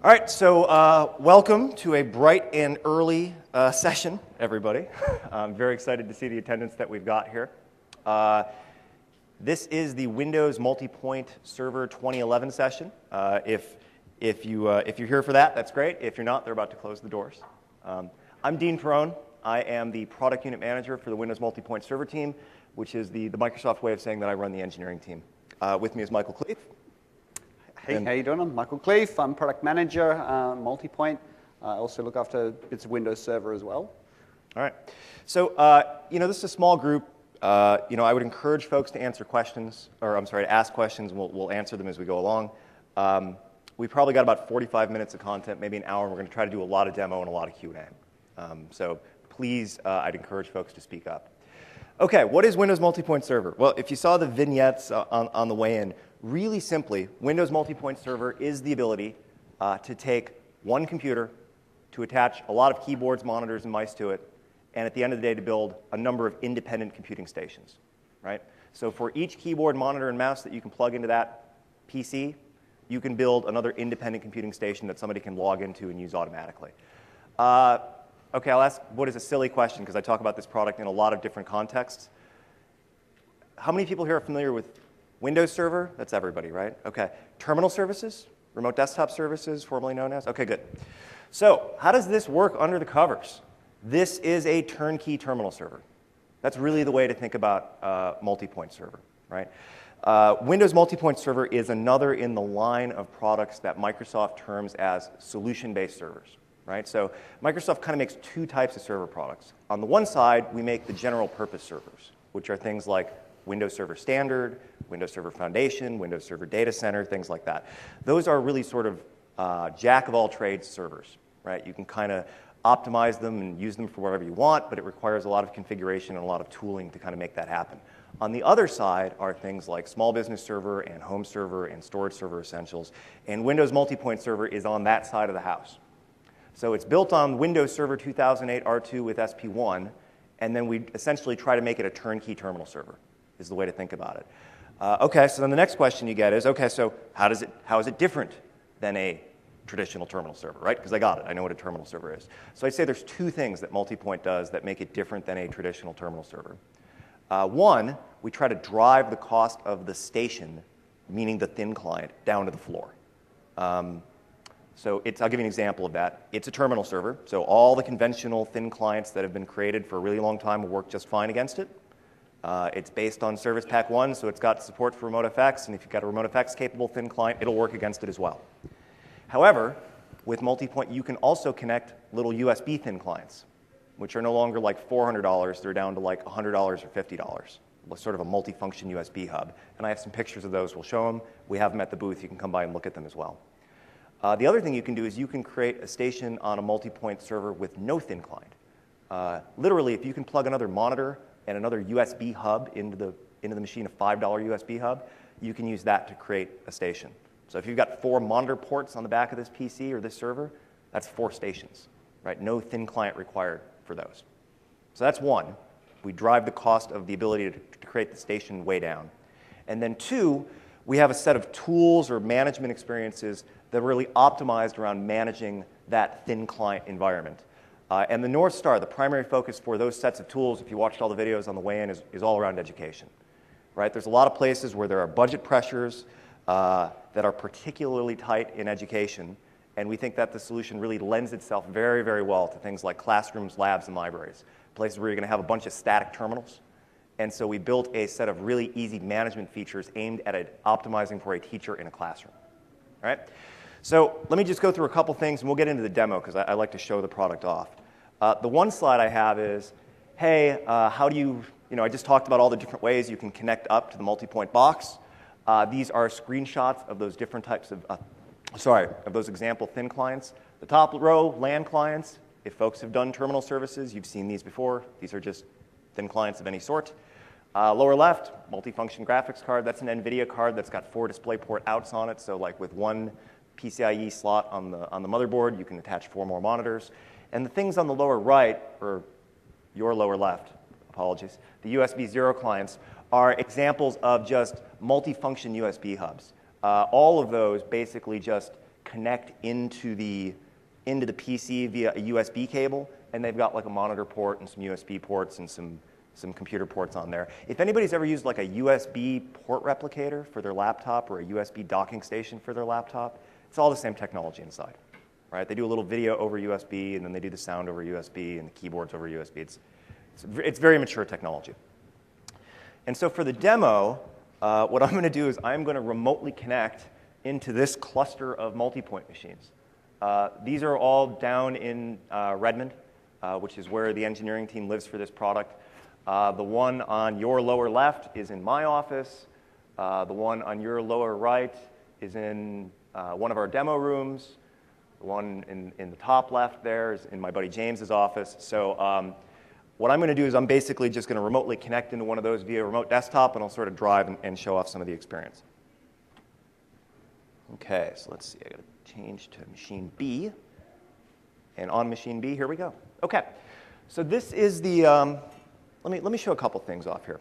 All right, so welcome to a bright and early session, everybody. I'm very excited to see the attendance that we've got here. This is the Windows MultiPoint Server 2011 session. If you're here for that, that's great. If you're not, they're about to close the doors. I'm Dean Perrone. I am the product unit manager for the Windows MultiPoint Server team, which is the Microsoft way of saying that I run the engineering team. With me is Michael Cleave. Hey, how you doing? I'm Michael Cleave. I'm product manager, MultiPoint. I also look after bits of Windows Server as well. All right. So, this is a small group. I would encourage folks to answer questions, or I'm sorry, to ask questions. We'll answer them as we go along. We've probably got about 45 minutes of content, maybe an hour, and we're going to try to do a lot of demo and a lot of Q&A. So please, I'd encourage folks to speak up. Okay, what is Windows MultiPoint Server? Well, if you saw the vignettes on the way in, really simply, Windows MultiPoint Server is the ability to take one computer, to attach a lot of keyboards, monitors, and mice to it, and at the end of the day to build a number of independent computing stations, right? So for each keyboard, monitor, and mouse that you can plug into that PC, you can build another independent computing station that somebody can log into and use automatically. Okay, I'll ask what is a silly question, because I talk about this product in a lot of different contexts. How many people here are familiar with Windows Server? That's everybody, right? Okay. Terminal services? Remote desktop services, formerly known as? Okay, good. So how does this work under the covers? This is a turnkey terminal server. That's really the way to think about MultiPoint Server, right? Windows MultiPoint Server is another in the line of products that Microsoft terms as solution-based servers, right? So Microsoft kind of makes two types of server products. On the one side, we make the general purpose servers, which are things like Windows Server Standard, Windows Server Foundation, Windows Server Data Center, things like that. Those are really sort of jack-of-all-trades servers, right? You can kind of optimize them and use them for whatever you want, but it requires a lot of configuration and a lot of tooling to kind of make that happen. On the other side are things like Small Business Server and Home Server and Storage Server Essentials, and Windows MultiPoint Server is on that side of the house. So it's built on Windows Server 2008 R2 with SP1, and then we essentially try to make it a turnkey terminal server, is the way to think about it. Okay, so then the next question you get is, okay, so how is it different than a traditional terminal server, right? Because I got it. I know what a terminal server is. So I'd say there's two things that MultiPoint does that make it different than a traditional terminal server. One, we try to drive the cost of the station, meaning the thin client, down to the floor. So I'll give you an example of that. It's a terminal server, so all the conventional thin clients that have been created for a really long time will work just fine against it. It's based on Service Pack 1, so it's got support for RemoteFX, and if you've got a RemoteFX-capable thin client, it'll work against it as well. However, with MultiPoint, you can also connect little USB thin clients, which are no longer like $400. They're down to like $100 or $50, sort of a multifunction USB hub. And I have some pictures of those. We'll show them. We have them at the booth. You can come by and look at them as well. The other thing you can do is you can create a station on a MultiPoint server with no thin client. Literally, if you can plug another monitor and another USB hub into the machine, a $5 USB hub, you can use that to create a station. So if you've got 4 monitor ports on the back of this PC or this server, that's 4 stations, right? No thin client required for those. So that's one. We drive the cost of the ability to create the station way down. And then 2, we have a set of tools or management experiences that are really optimized around managing that thin client environment. And the North Star, the primary focus for those sets of tools, if you watched all the videos on the way in, is all around education, right? There's a lot of places where there are budget pressures that are particularly tight in education, and we think that the solution really lends itself very, very well to things like classrooms, labs, and libraries, places where you're going to have a bunch of static terminals. And so we built a set of really easy management features aimed at optimizing for a teacher in a classroom. All right? So let me just go through a couple things, and we'll get into the demo because I like to show the product off. The one slide I have is, hey, how do you, I just talked about all the different ways you can connect up to the MultiPoint box. These are screenshots of those different types of, of those example thin clients. The top row, LAN clients. If folks have done terminal services, you've seen these before. These are just thin clients of any sort. Lower left, multifunction graphics card. That's an NVIDIA card that's got 4 DisplayPort outs on it. So like with one PCIe slot on the motherboard, you can attach 4 more monitors. And the things on the lower right, or your lower left, apologies, the USB 0 clients are examples of just multifunction USB hubs. All of those basically just connect into the PC via a USB cable, and they've got like a monitor port and some USB ports and some computer ports on there. If anybody's ever used like a USB port replicator for their laptop or a USB docking station for their laptop, it's all the same technology inside, right? They do a little video over USB, and then they do the sound over USB and the keyboards over USB. It's very mature technology. And so for the demo, what I'm going to do is I'm going to remotely connect into this cluster of MultiPoint machines. These are all down in Redmond, which is where the engineering team lives for this product. The one on your lower left is in my office. The one on your lower right is in one of our demo rooms. The one in the top left there is in my buddy James's office. So what I'm going to do is I'm basically just going to remotely connect into one of those via remote desktop, and I'll sort of drive and show off some of the experience. Okay, so let's see. I got to change to machine B. And on machine B, here we go. Okay, so this is the let me show a couple things off here.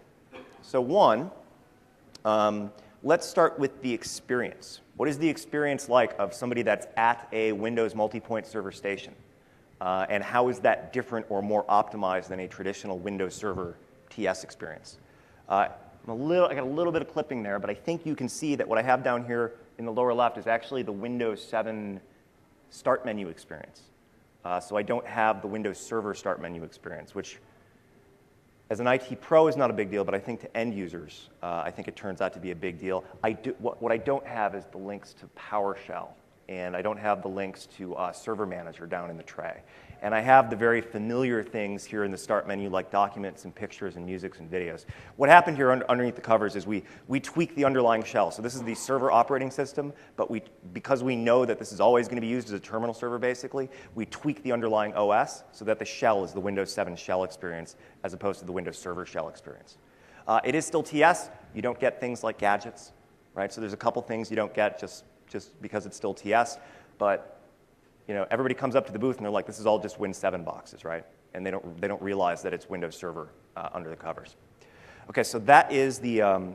So one, let's start with the experience. What is the experience like of somebody that's at a Windows MultiPoint server station? And how is that different or more optimized than a traditional Windows Server TS experience? I got a little bit of clipping there, but I think you can see that what I have down here in the lower left is actually the Windows 7 start menu experience. So I don't have the Windows Server start menu experience, which as an IT pro is not a big deal, but I think to end users, I think it turns out to be a big deal. What I don't have is the links to PowerShell, and I don't have the links to Server Manager down in the tray. And I have the very familiar things here in the start menu, like documents and pictures and music and videos. What happened here underneath the covers is we tweak the underlying shell. So this is the server operating system, but because we know that this is always going to be used as a terminal server, basically, we tweak the underlying OS so that the shell is the Windows 7 shell experience as opposed to the Windows Server shell experience. It is still TS. You don't get things like gadgets, right? So there's a couple things you don't get just because it's still TS, but everybody comes up to the booth and they're like, this is all just Win 7 boxes, right? And they don't realize that it's Windows Server under the covers. Okay, so that is the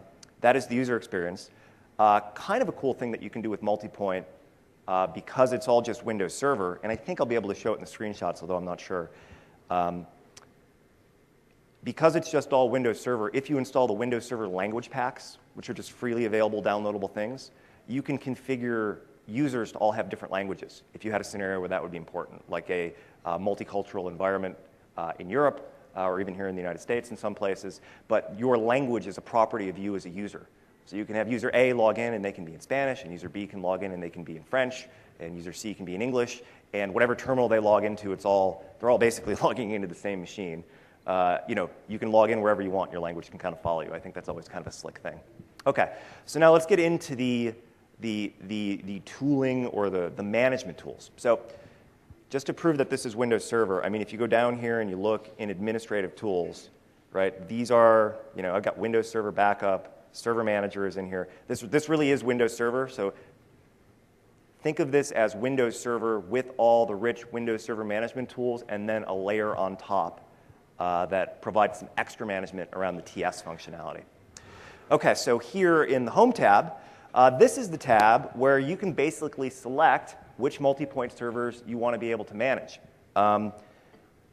user experience. Kind of a cool thing that you can do with MultiPoint because it's all just Windows Server, and I think I'll be able to show it in the screenshots, although I'm not sure. Because it's just all Windows Server, if you install the Windows Server language packs, which are just freely available downloadable things, you can configure users to all have different languages if you had a scenario where that would be important, like a multicultural environment in Europe or even here in the United States in some places, but your language is a property of you as a user. So you can have user A log in and they can be in Spanish, and user B can log in and they can be in French, and user C can be in English, and whatever terminal they log into, they're all basically logging into the same machine. You can log in wherever you want, your language can kind of follow you. I think that's always kind of a slick thing. Okay, so now let's get into the tooling or the management tools. So just to prove that this is Windows Server, I mean, if you go down here and you look in administrative tools, right, these are, I've got Windows Server Backup, Server Manager is in here. This really is Windows Server, so think of this as Windows Server with all the rich Windows Server management tools and then a layer on top that provides some extra management around the TS functionality. Okay, so here in the Home tab, this is the tab where you can basically select which MultiPoint servers you want to be able to manage.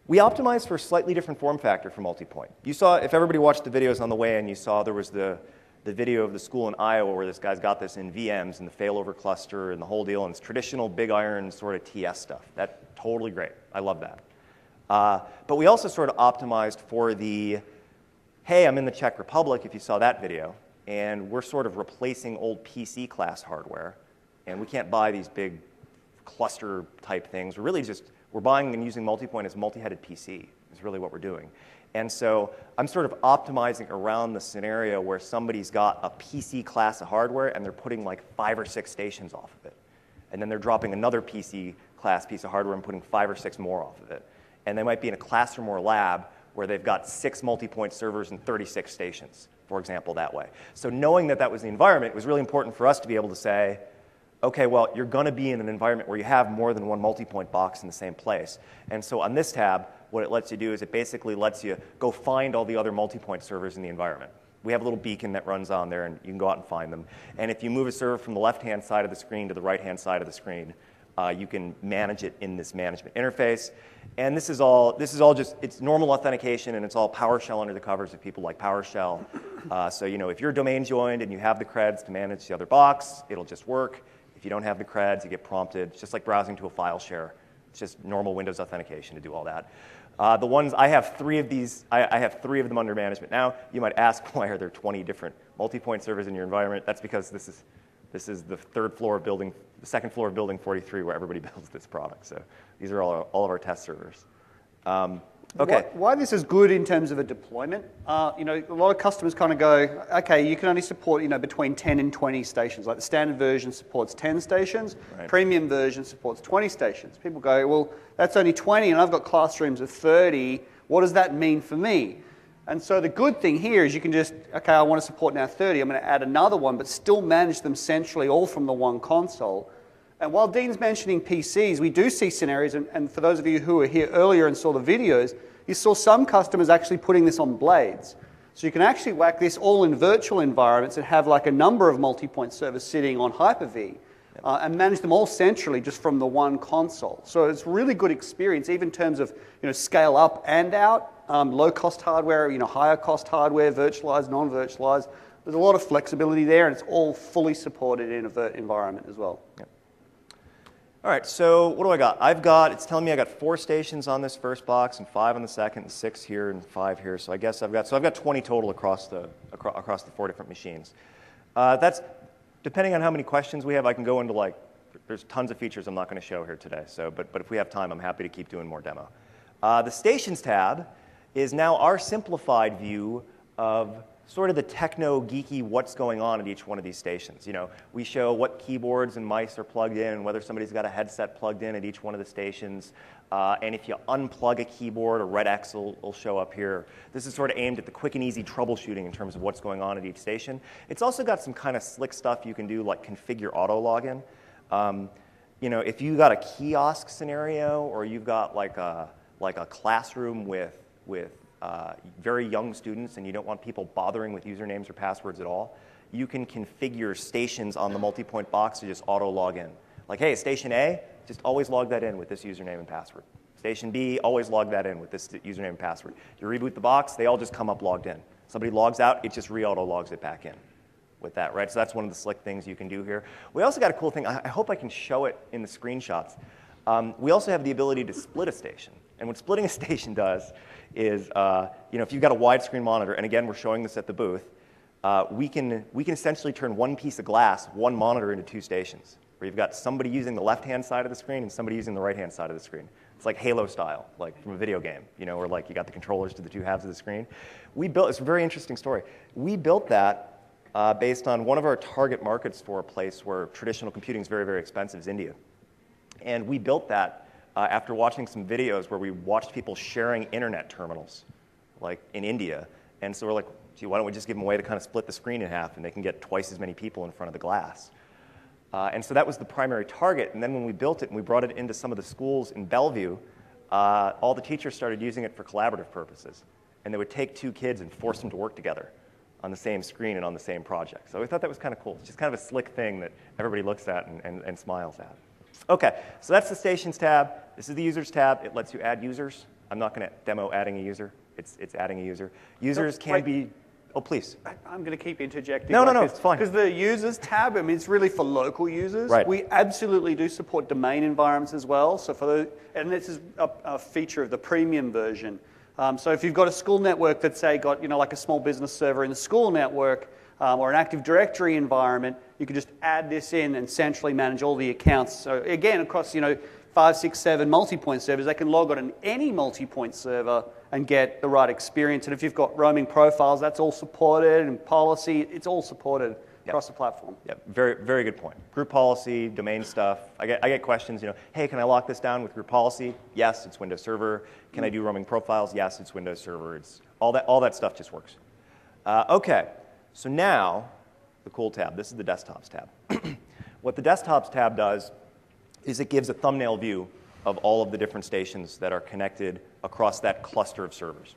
We optimized for a slightly different form factor for MultiPoint. You saw, if everybody watched the videos on the way in, you saw there was the video of the school in Iowa where this guy's got this in VMs and the failover cluster and the whole deal, and it's traditional big iron sort of TS stuff. That's totally great. I love that. But we also sort of optimized for the, hey, I'm in the Czech Republic, if you saw that video, and we're sort of replacing old PC class hardware, and we can't buy these big cluster type things. We're buying and using MultiPoint as a multi-headed PC is really what we're doing. And so I'm sort of optimizing around the scenario where somebody's got a PC class of hardware and they're putting like 5 or 6 stations off of it. And then they're dropping another PC class piece of hardware and putting 5 or 6 more off of it. And they might be in a classroom or lab where they've got 6 MultiPoint servers and 36 stations, for example, that way. So knowing that that was the environment, it was really important for us to be able to say, okay, well, you're going to be in an environment where you have more than one MultiPoint box in the same place. And so on this tab, what it lets you do is it basically lets you go find all the other MultiPoint servers in the environment. we have a little beacon that runs on there, and you can go out and find them. And if you move a server from the left-hand side of the screen to the right-hand side of the screen, you can manage it in this management interface. And this is all just, it's normal authentication, and it's all PowerShell under the covers if people like PowerShell. So, if you're domain joined and you have the creds to manage the other box, it'll just work. If you don't have the creds, you get prompted. It's just like browsing to a file share. It's just normal Windows authentication to do all that. The ones, I have 3 of these, I have 3 of them under management now. You might ask, why are there 20 different multi-point servers in your environment? That's because this is the second floor of building 43 where everybody builds this product. So these are all of our test servers. Okay. Why this is good in terms of a deployment, a lot of customers kind of go, okay, you can only support, between 10 and 20 stations. Like the standard version supports 10 stations, right. Premium version supports 20 stations. People go, well, that's only 20 and I've got classrooms of 30. What does that mean for me? And so the good thing here is you can just, okay, I want to support now 30. I'm going to add another one, but still manage them centrally all from the one console. And while Dean's mentioning PCs, we do see scenarios, and for those of you who were here earlier and saw the videos, you saw some customers actually putting this on blades. So you can actually whack this all in virtual environments and have like a number of multi-point servers sitting on Hyper-V and manage them all centrally just from the one console. So it's a really good experience, even in terms of scale up and out, low-cost hardware, higher-cost hardware, virtualized, non-virtualized. There's a lot of flexibility there, and it's all fully supported in a Vert environment as well. Yep. All right, so what do I got? It's telling me I got 4 stations on this first box, and 5 on the second, and 6 here, and 5 here. So I guess I've got 20 total across the 4 different machines. That's depending on how many questions we have. I can go into there's tons of features I'm not going to show here today. So, but if we have time, I'm happy to keep doing more demo. The Stations tab is now our simplified view of sort of the techno-geeky what's going on at each one of these stations. We show what keyboards and mice are plugged in, and whether somebody's got a headset plugged in at each one of the stations. And if you unplug a keyboard, a red X will show up here. This is sort of aimed at the quick and easy troubleshooting in terms of what's going on at each station. It's also got some kind of slick stuff you can do, like configure auto login. If you got a kiosk scenario, or you've got like a classroom with very young students, and you don't want people bothering with usernames or passwords at all, you can configure stations on the multi-point box to just auto log in. Like, hey, station A, just always log that in with this username and password. Station B, always log that in with this username and password. You reboot the box, they all just come up logged in. Somebody logs out, it just re-auto logs it back in with that, right? So that's one of the slick things you can do here. We also got a cool thing. I hope I can show it in the screenshots. We also have the ability to split a station. And what splitting a station does is, if you've got a widescreen monitor, and again, we're showing this at the booth, we can essentially turn one piece of glass, one monitor, into 2 stations, where you've got somebody using the left-hand side of the screen and somebody using the right-hand side of the screen. It's like Halo style, like from a video game, where you got the controllers to the 2 halves of the screen. It's a very interesting story. We built that based on one of our target markets for a place where traditional computing is very, very expensive, is India. And we built that after watching some videos where we watched people sharing internet terminals, like in India. And so we're like, gee, why don't we just give them a way to kind of split the screen in half, and they can get twice as many people in front of the glass. And so that was the primary target. And then when we built it and we brought it into some of the schools in Bellevue, all the teachers started using it for collaborative purposes. And they would take 2 kids and force them to work together on the same screen and on the same project. So we thought that was kind of cool. It's just kind of a slick thing that everybody looks at and smiles at. Okay, so that's the Stations tab. This is the Users tab. It lets you add users. I'm not going to demo adding a user. It's adding a user. Users can be... Oh, please. I'm going to keep interjecting. No, it's fine. Because the Users tab, it's really for local users. Right. We absolutely do support domain environments as well. So and this is a feature of the premium version. So if you've got a school network that's, say, got like a small business server in the school network, or an Active Directory environment, you can just add this in and centrally manage all the accounts. So again, across 5, 6, 7 multi-point servers, they can log on any multi-point server and get the right experience. And if you've got roaming profiles, that's all supported, and policy, it's all supported across the platform. Yeah, very, very good point. Group policy, domain stuff. I get questions, hey, can I lock this down with group policy? Yes, it's Windows Server. Can I do roaming profiles? Yes, it's Windows Server. It's all that stuff just works. Okay. So now, the cool tab. This is the Desktops tab. What the Desktops tab does is it gives a thumbnail view of all of the different stations that are connected across that cluster of servers.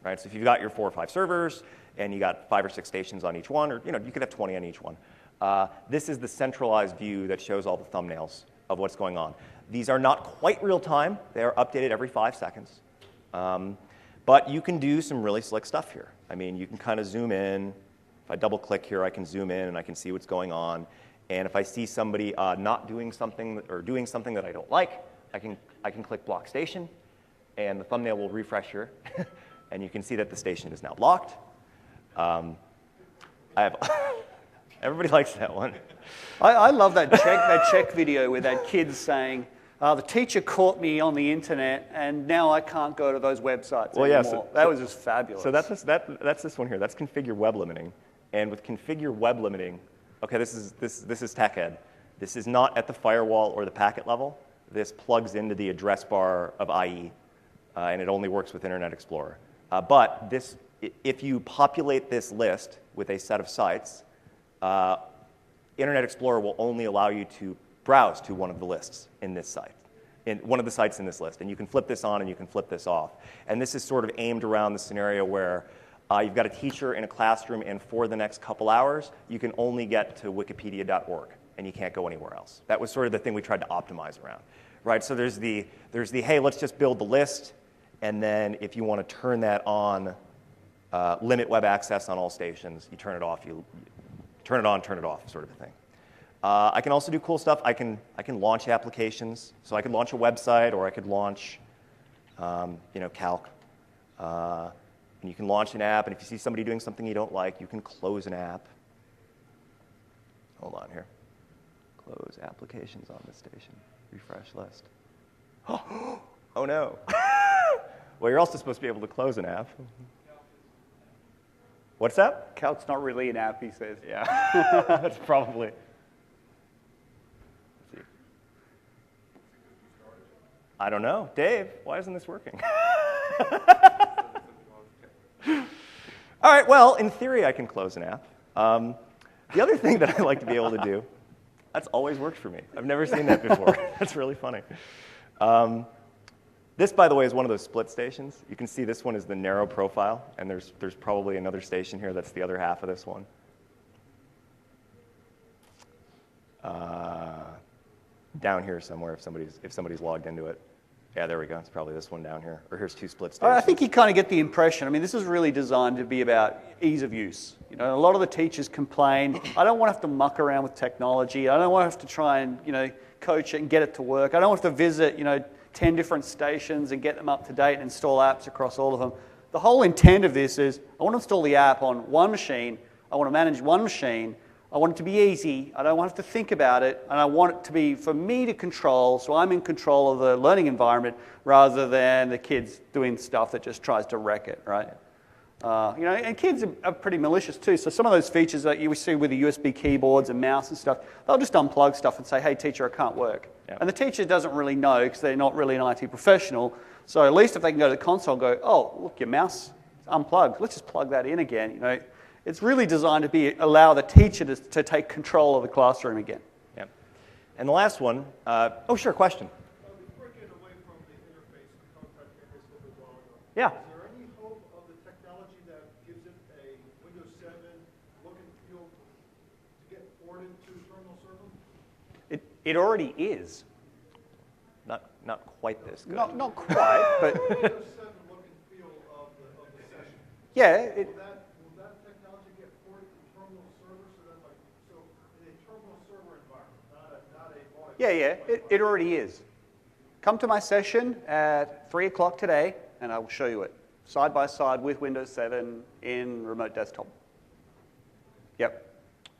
Right? So if you've got your 4 or 5 servers, and you got 5 or 6 stations on each one, or you could have 20 on each one. This is the centralized view that shows all the thumbnails of what's going on. These are not quite real time. They are updated every 5 seconds. But you can do some really slick stuff here. I mean, you can kind of zoom in. If I double click here, I can zoom in and I can see what's going on. And if I see somebody not doing something or doing something that I don't like, I can click block station, and the thumbnail will refresh here. And you can see that the station is now blocked. Everybody likes that one. I love that check video with that kid saying, the teacher caught me on the internet, and now I can't go to those websites anymore. That was just fabulous. So that's this one here. That's configure web limiting. And with configure web limiting, okay, this is tech ed. This is not at the firewall or the packet level. This plugs into the address bar of IE, and it only works with Internet Explorer. But if you populate this list with a set of sites, Internet Explorer will only allow you to browse to one of the lists in this site, in one of the sites in this list. And you can flip this on and you can flip this off. And this is sort of aimed around the scenario where you've got a teacher in a classroom, and for the next couple hours, you can only get to wikipedia.org, and you can't go anywhere else. That was sort of the thing we tried to optimize around, right? So there's the hey, let's just build the list, and then if you want to turn that on, limit web access on all stations, you turn it off, you turn it on, turn it off, sort of a thing. I can also do cool stuff. I can launch applications. So I could launch a website, or I could launch, calc. And you can launch an app, and if you see somebody doing something you don't like, you can close an app. Hold on here. Close applications on this station. Refresh list. Oh no. Well, you're also supposed to be able to close an app. What's that? Calc's not really an app, he says. Yeah, that's probably. Let's see. I don't know. Dave, why isn't this working? All right, well, in theory, I can close an app. The other thing that I like to be able to do, that's always worked for me. I've never seen that before. That's really funny. This, by the way, is one of those split stations. You can see this one is the narrow profile, and there's probably another station here that's the other half of this one. Down here somewhere, if somebody's logged into it. Yeah, there we go. It's probably this one down here. Or here's 2 split stations. I think you kind of get the impression. I mean, this is really designed to be about ease of use. A lot of the teachers complain, I don't want to have to muck around with technology. I don't want to have to try and, coach it and get it to work. I don't want to have to visit, 10 different stations and get them up to date and install apps across all of them. The whole intent of this is I want to install the app on one machine. I want to manage one machine. I want it to be easy. I don't want to have to think about it. And I want it to be for me to control, so I'm in control of the learning environment rather than the kids doing stuff that just tries to wreck it, right? And kids are pretty malicious too. So some of those features that you see with the USB keyboards and mouse and stuff, they'll just unplug stuff and say, hey, teacher, I can't work. Yep. And the teacher doesn't really know because they're not really an IT professional. So at least if they can go to the console and go, oh, look, your mouse is unplugged. Let's just plug that in again. It's really designed to allow the teacher to take control of the classroom again. Yep. And the last one, oh, sure, question. Before I get away from the interface, the contact interface a little bit longer. Yeah. Is there any hope of the technology that gives it a Windows 7 look and feel to get ported to terminal server? It already is. Not quite this good. Not quite, but Windows 7 look and feel of the session. yeah. Will that technology get ported to terminal server so in a terminal server environment, not a voice? Yeah, it already is. Come to my session at 3 o'clock today, and I will show you it side by side with Windows 7 in remote desktop. Yep.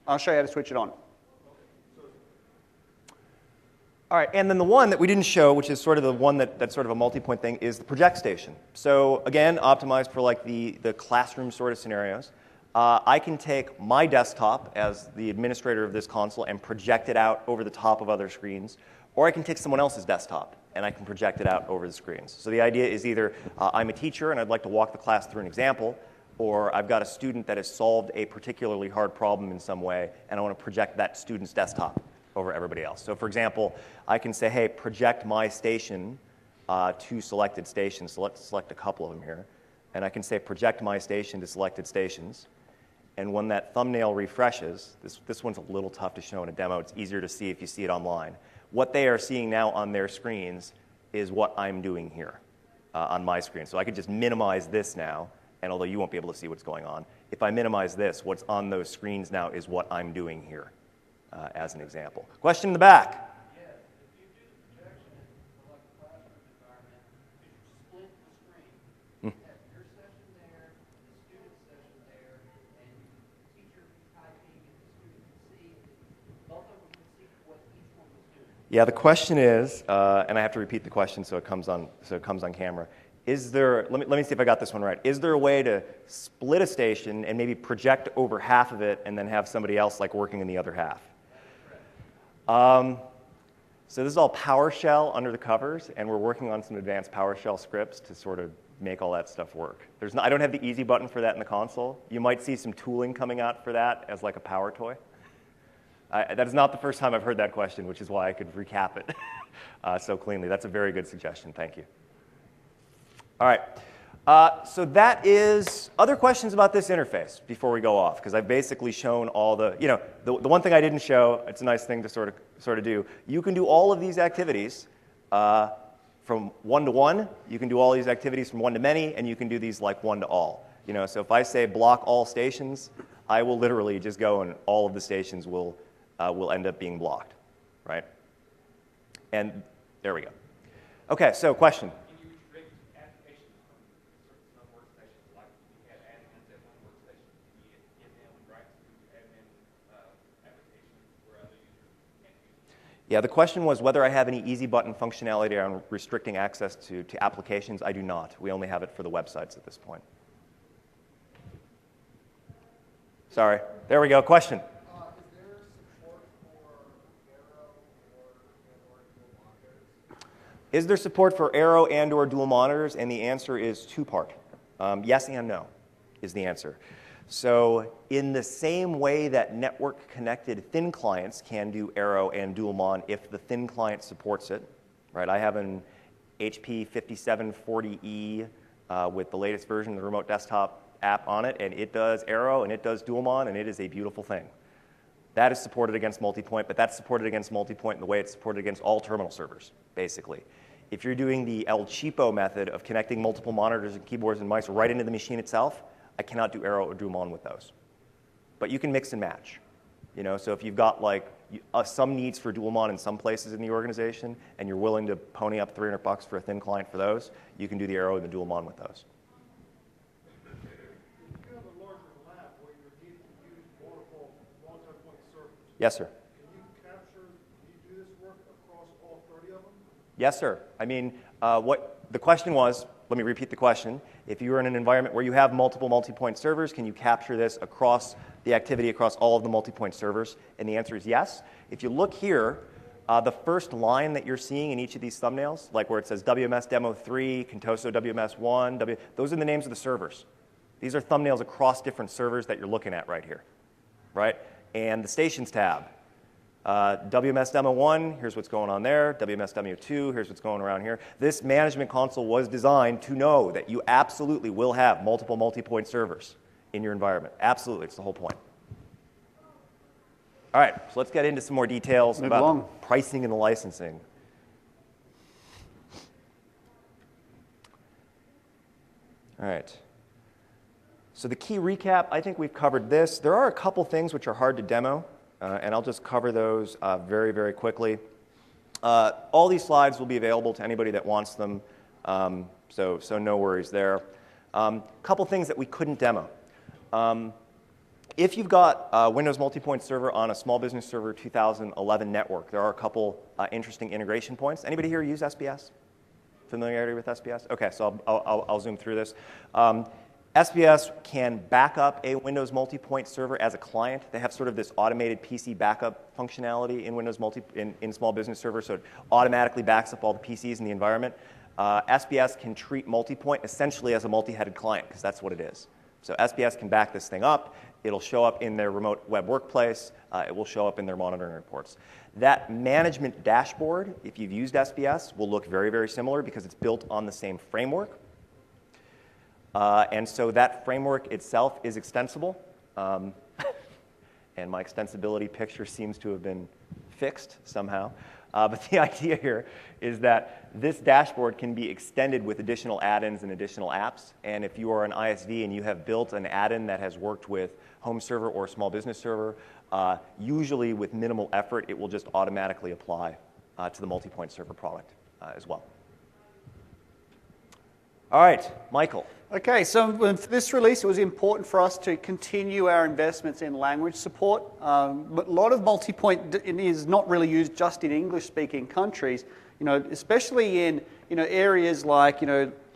I'll show you how to switch it on. All right, and then the one that we didn't show, which is sort of the one that's sort of a multi-point thing, is the project station. So again, optimized for like the classroom sort of scenarios. I can take my desktop as the administrator of this console and project it out over the top of other screens, or I can take someone else's desktop and I can project it out over the screens. So the idea is either I'm a teacher and I'd like to walk the class through an example, or I've got a student that has solved a particularly hard problem in some way and I want to project that student's desktop over everybody else. So for example, I can say, hey, project my station to selected stations. So let's select a couple of them here. and I can say project my station to selected stations. And when that thumbnail refreshes, this one's a little tough to show in a demo. It's easier to see if you see it online. What they are seeing now on their screens is what I'm doing here on my screen. So I could just minimize this now, and although you won't be able to see what's going on, if I minimize this, what's on those screens now is what I'm doing here, as an example. Question in the back. Yes, if you do the projection in like a classroom environment, could you split the screen? You have your session there, the student session there, and the teacher typing and the student can see, both of them can see what each one was doing. Yeah, the question is, and I have to repeat the question so it comes on camera. Is there, let me see if I got this one right. Is there a way to split a station and maybe project over half of it and then have somebody else like working in the other half? So this is all PowerShell under the covers, and we're working on some advanced PowerShell scripts to sort of make all that stuff work. I don't have the easy button for that in the console. You might see some tooling coming out for that as like a power toy. That is not the first time I've heard that question, which is why I could recap it so cleanly. That's a very good suggestion. Thank you. All right. So that is other questions about this interface before we go off, because I've basically shown all the, the one thing I didn't show, it's a nice thing to sort of do. You can do all of these activities from one to one. You can do all these activities from one to many, and you can do these like one to all. So if I say block all stations, I will literally just go and all of the stations will end up being blocked, right? And there we go. Okay, so question. Yeah, the question was whether I have any easy button functionality on restricting access to applications. I do not. We only have it for the websites at this point. Sorry. There we go. Question. Is there support for Arrow or dual monitors? Is there support for Arrow and or dual monitors? And the answer is two-part. Yes and no is the answer. So in the same way that network-connected thin clients can do Arrow and dual mon if the thin client supports it, right? I have an HP 5740E with the latest version of the remote desktop app on it, and it does Arrow and it does dual mon, and it is a beautiful thing. That is supported against MultiPoint, but that's supported against MultiPoint in the way it's supported against all terminal servers, basically. If you're doing the El Cheapo method of connecting multiple monitors and keyboards and mice right into the machine itself, I cannot do Arrow or dual mon with those. But you can mix and match. So if you've got like some needs for dual mon in some places in the organization, and you're willing to pony up $300 for a thin client for those, you can do the Arrow and the dual mon with those. If you have a larger lab where you're needing to use multiple multi-point servers, Yes, sir. can you do this work across all 30 of them? Yes, sir. I mean, what the question was, let me repeat the question. If you're in an environment where you have multiple multi-point servers, can you capture this across the activity across all of the multi-point servers? And the answer is yes. If you look here, the first line that you're seeing in each of these thumbnails, like where it says WMS Demo 3, Contoso WMS 1, those are the names of the servers. These are thumbnails across different servers that you're looking at right here, right? And the Stations tab. WMS Demo 1, here's what's going on there. WMS Demo 2, here's what's going around here. This management console was designed to know that you absolutely will have multiple multi-point servers in your environment. Absolutely, it's the whole point. All right, so let's get into some more details about pricing and the licensing. All right. So the key recap, I think we've covered this. There are a couple things which are hard to demo. And I'll just cover those very, very quickly. All these slides will be available to anybody that wants them, so no worries there. Couple things that we couldn't demo. If you've got a Windows MultiPoint server on a Small Business Server 2011 network, there are a couple interesting integration points. Anybody here use SBS? Familiarity with SBS? Okay, so I'll zoom through this. SBS can back up a Windows MultiPoint server as a client. They have sort of this automated PC backup functionality in Windows in Small Business Server, so it automatically backs up all the PCs in the environment. SBS can treat MultiPoint essentially as a multi-headed client, because that's what it is. So SBS can back this thing up. It'll show up in their remote web workplace. It will show up in their monitoring reports. That management dashboard, if you've used SBS, will look very, very similar because it's built on the same framework. And so that framework itself is extensible. And my extensibility picture seems to have been fixed somehow. But the idea here is that this dashboard can be extended with additional add-ins and additional apps. And if you are an ISV and you have built an add-in that has worked with home server or small business server, usually with minimal effort, it will just automatically apply to the MultiPoint server product as well. All right, Michael. Okay, so with this release, it was important for us to continue our investments in language support. But a lot of MultiPoint is not really used just in English-speaking countries. Especially in areas like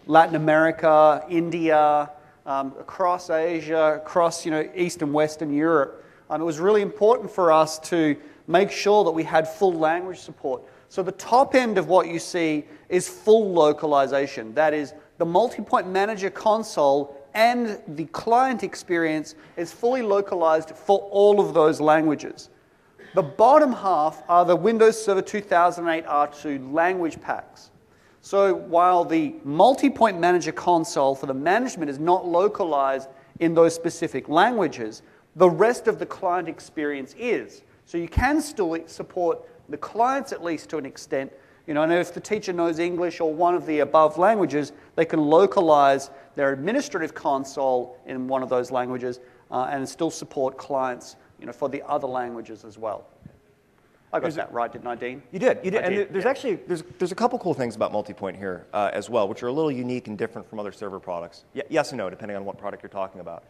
Latin America, India, across Asia, across East and Western Europe. It was really important for us to make sure that we had full language support. So the top end of what you see is full localization. That is, the MultiPoint Manager console and the client experience is fully localized for all of those languages. The bottom half are the Windows Server 2008 R2 language packs. So while the MultiPoint Manager console for the management is not localized in those specific languages, the rest of the client experience is. So you can still support the clients at least to an extent. And if the teacher knows English or one of the above languages, they can localize their administrative console in one of those languages and still support clients for the other languages as well. I got that right, didn't I, Dean? You did. You did. And there's yeah. actually there's a couple cool things about MultiPoint here as well, which are a little unique and different from other server products. Yes and no, depending on what product you're talking about.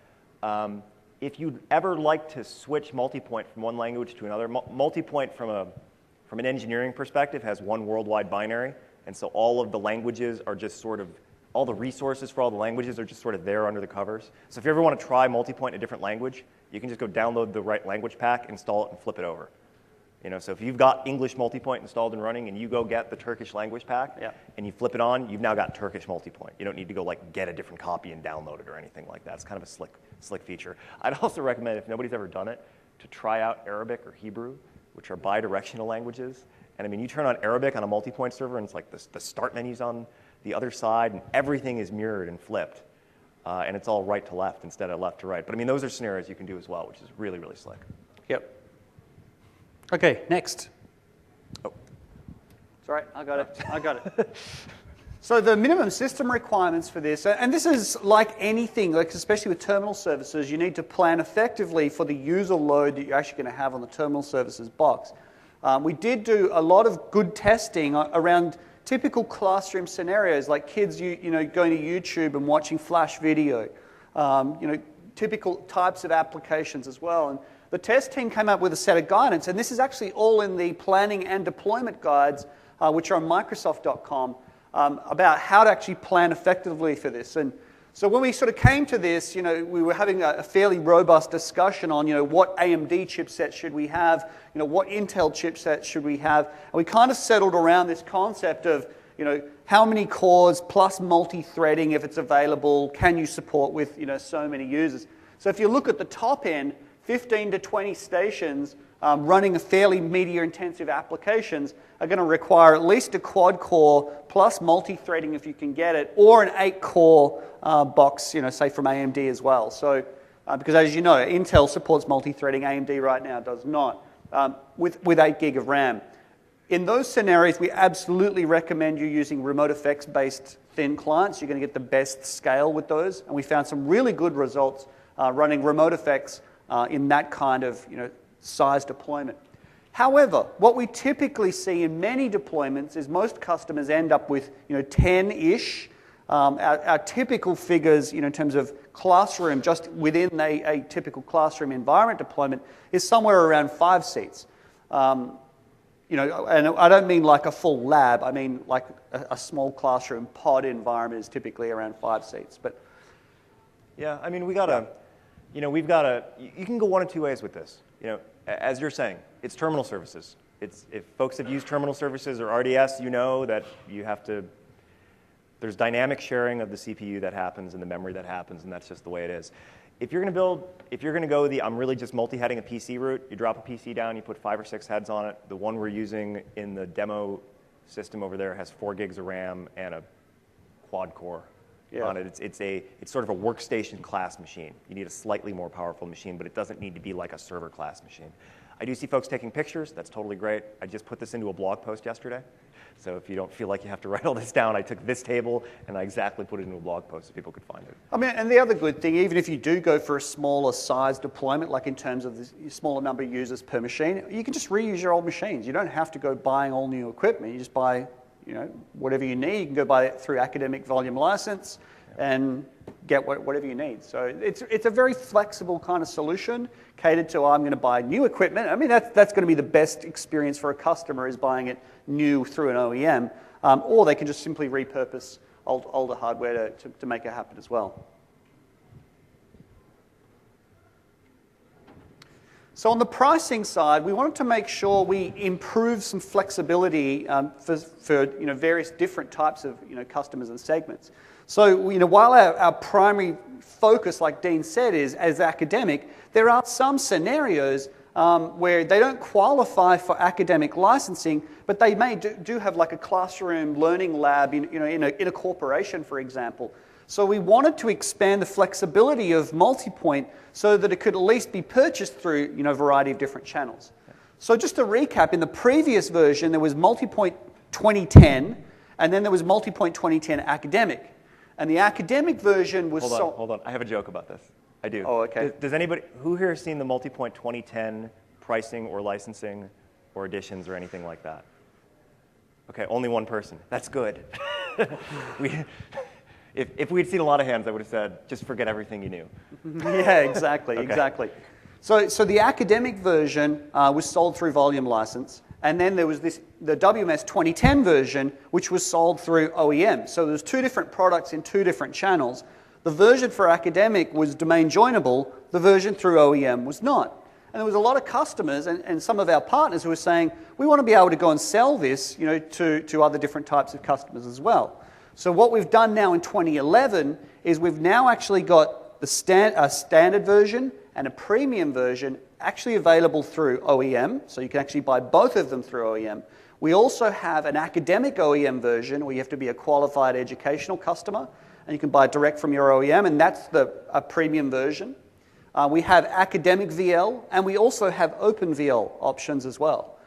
If you'd ever like to switch MultiPoint from one language to another, MultiPoint from an engineering perspective has one worldwide binary, and so all of the languages are just sort of, all the resources for all the languages are just sort of there under the covers. So if you ever want to try MultiPoint in a different language, you can just go download the right language pack, install it, and flip it over. So if you've got English MultiPoint installed and running, and you go get the Turkish language pack, and you flip it on, you've now got Turkish MultiPoint. You don't need to go get a different copy and download it or anything like that. It's kind of a slick feature. I'd also recommend, if nobody's ever done it, to try out Arabic or Hebrew, which are bi-directional languages. And I mean, you turn on Arabic on a MultiPoint server, and it's like the start menu's on the other side, and everything is mirrored and flipped. And it's all right to left instead of left to right. But I mean, those are scenarios you can do as well, which is really, really slick. Yep. Okay, next. Oh. It's all right, I got it. So the minimum system requirements for this, and this is like anything, especially with terminal services, you need to plan effectively for the user load that you're actually going to have on the terminal services box. We did do a lot of good testing around typical classroom scenarios, like kids going to YouTube and watching Flash video, typical types of applications as well. And the test team came up with a set of guidance, and this is actually all in the planning and deployment guides, which are on Microsoft.com, about how to actually plan effectively for this. And so when we sort of came to this, we were having a fairly robust discussion on, what AMD chipset should we have, what Intel chipset should we have, and we kind of settled around this concept of, how many cores plus multi-threading if it's available, can you support with, so many users. So if you look at the top end, 15 to 20 stations running a fairly media-intensive applications are going to require at least a quad-core plus multi-threading if you can get it, or an 8-core box, say from AMD as well. So, because as you know, Intel supports multi-threading, AMD right now does not, with 8 gig of RAM. In those scenarios, we absolutely recommend you using remote effects-based thin clients. You're going to get the best scale with those, and we found some really good results running remote effects in that kind of size deployment. However, what we typically see in many deployments is most customers end up with 10-ish. Our typical figures in terms of classroom, just within a typical classroom environment deployment, is somewhere around 5 seats. And I don't mean like a full lab. I mean like a small classroom pod environment is typically around 5 seats. But yeah, I mean, we've got to. You can go one of two ways with this. As you're saying, it's terminal services. If folks have used terminal services or RDS, you know that you have to. There's dynamic sharing of the CPU that happens and the memory that happens, and that's just the way it is. If you're going to go the I'm really just multi-heading a PC route, you drop a PC down, you put 5 or 6 heads on it. The one we're using in the demo system over there has 4 gigs of RAM and a quad-core Yeah. on it. It's sort of a workstation class machine. You need a slightly more powerful machine, but it doesn't need to be like a server class machine. I do see folks taking pictures. That's totally great. I just put this into a blog post yesterday. So if you don't feel like you have to write all this down, I took this table and I exactly put it into a blog post so people could find it. I mean, and the other good thing, even if you do go for a smaller size deployment, like in terms of the smaller number of users per machine, you can just reuse your old machines. You don't have to go buying all new equipment. You just buy, whatever you need. You can go buy it through academic volume license and get whatever you need. So it's a very flexible kind of solution catered to, I'm going to buy new equipment. I mean, that's going to be the best experience for a customer, is buying it new through an OEM, or they can just simply repurpose older hardware to make it happen as well. So on the pricing side, we wanted to make sure we improve some flexibility for various different types of customers and segments. So while our primary focus, like Dean said, is as academic, there are some scenarios where they don't qualify for academic licensing, but they may do have like a classroom learning lab in a corporation, for example. So we wanted to expand the flexibility of MultiPoint so that it could at least be purchased through a variety of different channels. So just to recap, in the previous version, there was MultiPoint 2010, and then there was MultiPoint 2010 Academic. And the academic version was... Hold on. I have a joke about this. I do. Oh, okay. Does anybody, who here has seen the MultiPoint 2010 pricing or licensing or editions or anything like that? Okay, only one person. That's good. If we'd seen a lot of hands, I would have said, just forget everything you knew. Yeah, exactly, Okay. Exactly. So the academic version was sold through volume license, and then there was the WMS 2010 version, which was sold through OEM. So there's two different products in two different channels. The version for academic was domain joinable, the version through OEM was not. And there was a lot of customers and some of our partners who were saying, we want to be able to go and sell this to other different types of customers as well. So what we've done now in 2011 is we've now actually got a standard version and a premium version actually available through OEM, so you can actually buy both of them through OEM. We also have an academic OEM version where you have to be a qualified educational customer, and you can buy it direct from your OEM, and that's a premium version. We have academic VL, and we also have open VL options as well.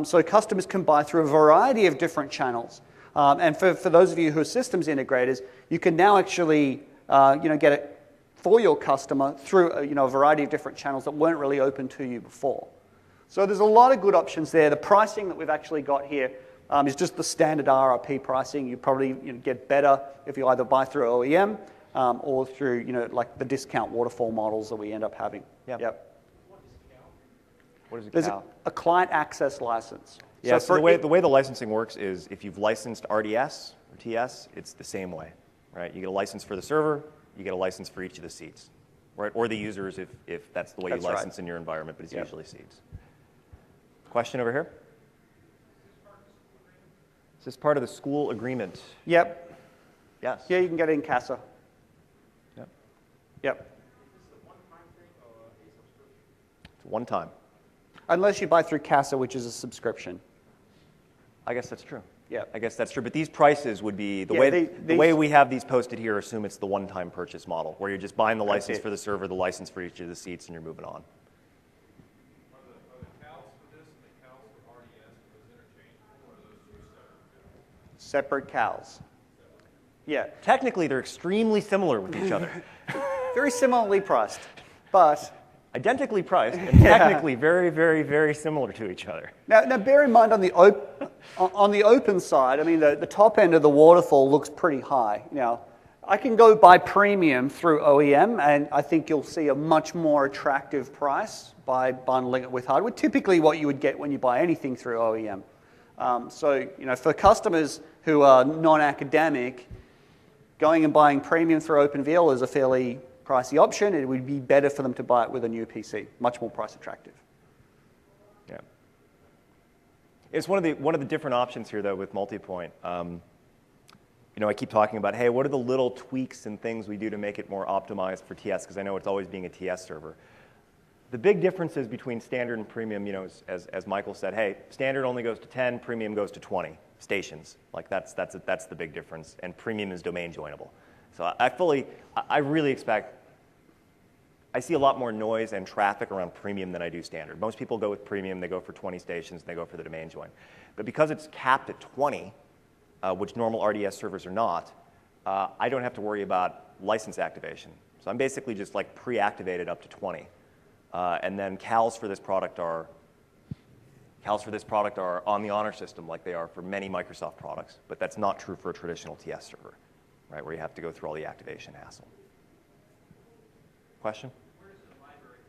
So customers can buy through a variety of different channels. And for those of you who are systems integrators, you can now actually get it for your customer through a variety of different channels that weren't really open to you before. So there's a lot of good options there. The pricing that we've actually got here is just the standard RRP pricing. You probably get better if you either buy through OEM or through like the discount waterfall models that we end up having. Yep. What is a There's CAL? a client access license. Yeah, so the way the licensing works is if you've licensed RDS or TS, it's the same way, right? You get a license for the server, you get a license for each of the seats, right? Or the users if that's the way you license in your environment, but it's usually seats. Question over here? Is this part of the school agreement? Yep. Yes. Yeah, you can get it in CASA. Yep. Yep. It's one time. Unless you buy through CASA, which is a subscription. I guess that's true. Yeah. I guess that's true. But these prices would be, the Yeah, way we have these posted here, assume it's the one-time purchase model, where you're just buying the license it. for the server, the license for each of the seats, and you're moving on. Are the CALs for this and the CALs for RDS interchangeable, or are those two separate? Separate CALs. Yeah. Technically, they're extremely similar with each other. Very similarly priced, but... Identically priced, and technically very, very, very similar to each other. Now bear in mind on the open side, I mean, the top end of the waterfall looks pretty high. Now, I can go buy premium through OEM, and I think you'll see a much more attractive price by bundling it with hardware, typically what you would get when you buy anything through OEM. So, for customers who are non-academic, going and buying premium through OpenVL is a fairly pricey option. It would be better for them to buy it with a new PC, much more price attractive. Yeah. It's one of the different options here, though, with MultiPoint. I keep talking about, hey, what are the little tweaks and things we do to make it more optimized for TS, because I know it's always being a TS server. The big differences between standard and premium, as Michael said, hey, standard only goes to 10, premium goes to 20 stations. Like that's the big difference, and premium is domain joinable. So I really expect, I see a lot more noise and traffic around premium than I do standard. Most people go with premium, they go for 20 stations, and they go for the domain join. But because it's capped at 20, which normal RDS servers are not, I don't have to worry about license activation. So I'm basically just like pre-activated up to 20. And then CALs for this product are on the honor system like they are for many Microsoft products, but that's not true for a traditional TS server, right, where you have to go through all the activation hassle. Question? Where does the library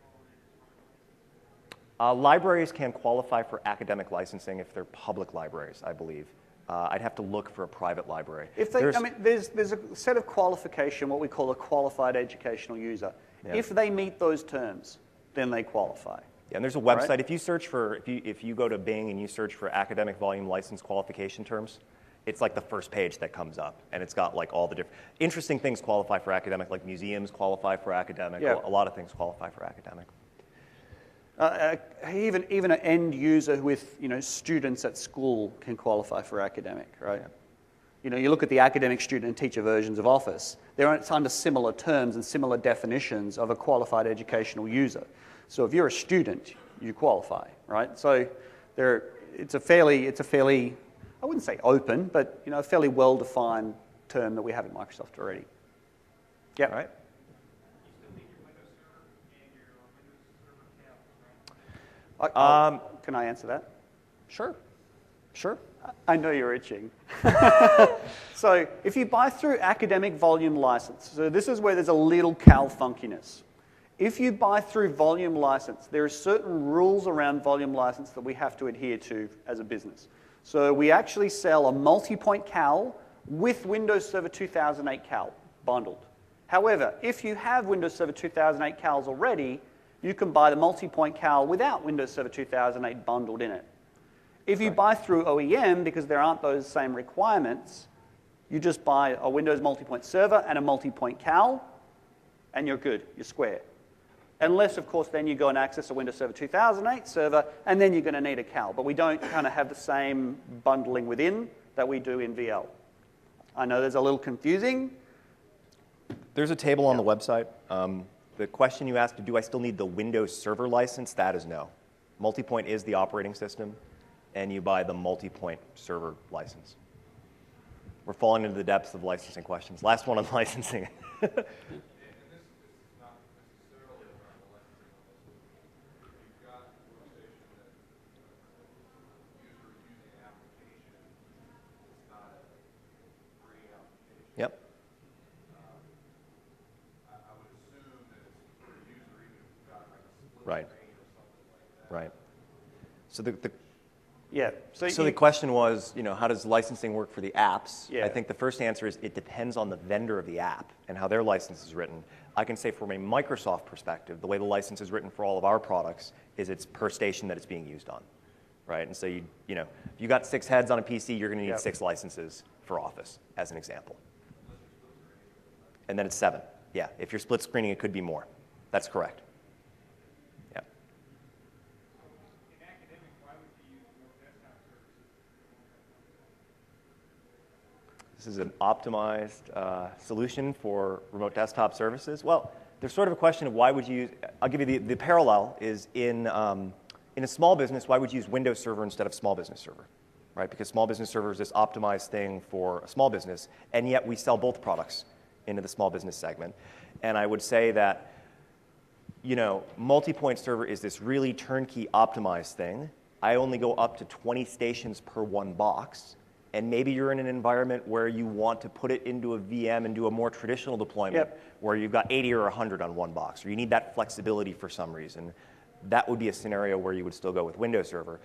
fall in? Libraries can qualify for academic licensing if they're public libraries, I believe. I'd have to look for a private library. If they, I mean, there's a set of qualification, what we call a qualified educational user. Yeah. If they meet those terms, then they qualify. Yeah, and there's a website. Right. If you search for, if you go to Bing and you search for academic volume license qualification terms, it's like the first page that comes up, and it's got like all the different interesting things qualify for academic, like museums qualify for academic. Yeah. A lot of things qualify for academic. Even an end user with students at school can qualify for academic, right? Yeah. You look at the academic student and teacher versions of Office. They're under similar terms and similar definitions of a qualified educational user. So if you're a student, you qualify, right? So it's a fairly I wouldn't say open, but a fairly well-defined term that we have at Microsoft already. Yeah. All right. Can I answer that? Sure. Sure. I know you're itching. So if you buy through academic volume license, so this is where there's a little Cal funkiness. If you buy through volume license, there are certain rules around volume license that we have to adhere to as a business. So we actually sell a MultiPoint Cal with Windows Server 2008 Cal bundled. However, if you have Windows Server 2008 Cals already, you can buy the MultiPoint Cal without Windows Server 2008 bundled in it. If you buy through OEM, because there aren't those same requirements, you just buy a Windows MultiPoint server and a MultiPoint Cal, and you're good, you're square. Unless, of course, then you go and access a Windows Server 2008 server, and then you're going to need a Cal. But we don't kind of have the same bundling within that we do in VL. I know there's a little confusing. There's a table on the website. The question you asked, do I still need the Windows Server license? That is no. MultiPoint is the operating system, and you buy the MultiPoint Server license. We're falling into the depths of licensing questions. Last one on licensing. Yep. Right. Right. So So the question was, how does licensing work for the apps? Yeah. I think the first answer is it depends on the vendor of the app and how their license is written. I can say from a Microsoft perspective, the way the license is written for all of our products is it's per station that it's being used on, right? And so if you got 6 heads on a PC, you're going to need 6 licenses for Office, as an example. And then it's 7. Yeah, if you're split screening, it could be more. That's correct. Yeah. In academic, why would you use more desktop services? This is an optimized solution for remote desktop services. Well, there's sort of a question of why would you use, I'll give you the parallel is in a small business, why would you use Windows Server instead of Small Business Server? Right? Because Small Business Server is this optimized thing for a small business, and yet we sell both products into the small business segment. And I would say that, MultiPoint Server is this really turnkey optimized thing. I only go up to 20 stations per one box. And maybe you're in an environment where you want to put it into a VM and do a more traditional deployment where you've got 80 or 100 on one box, or you need that flexibility for some reason. That would be a scenario where you would still go with Windows Server.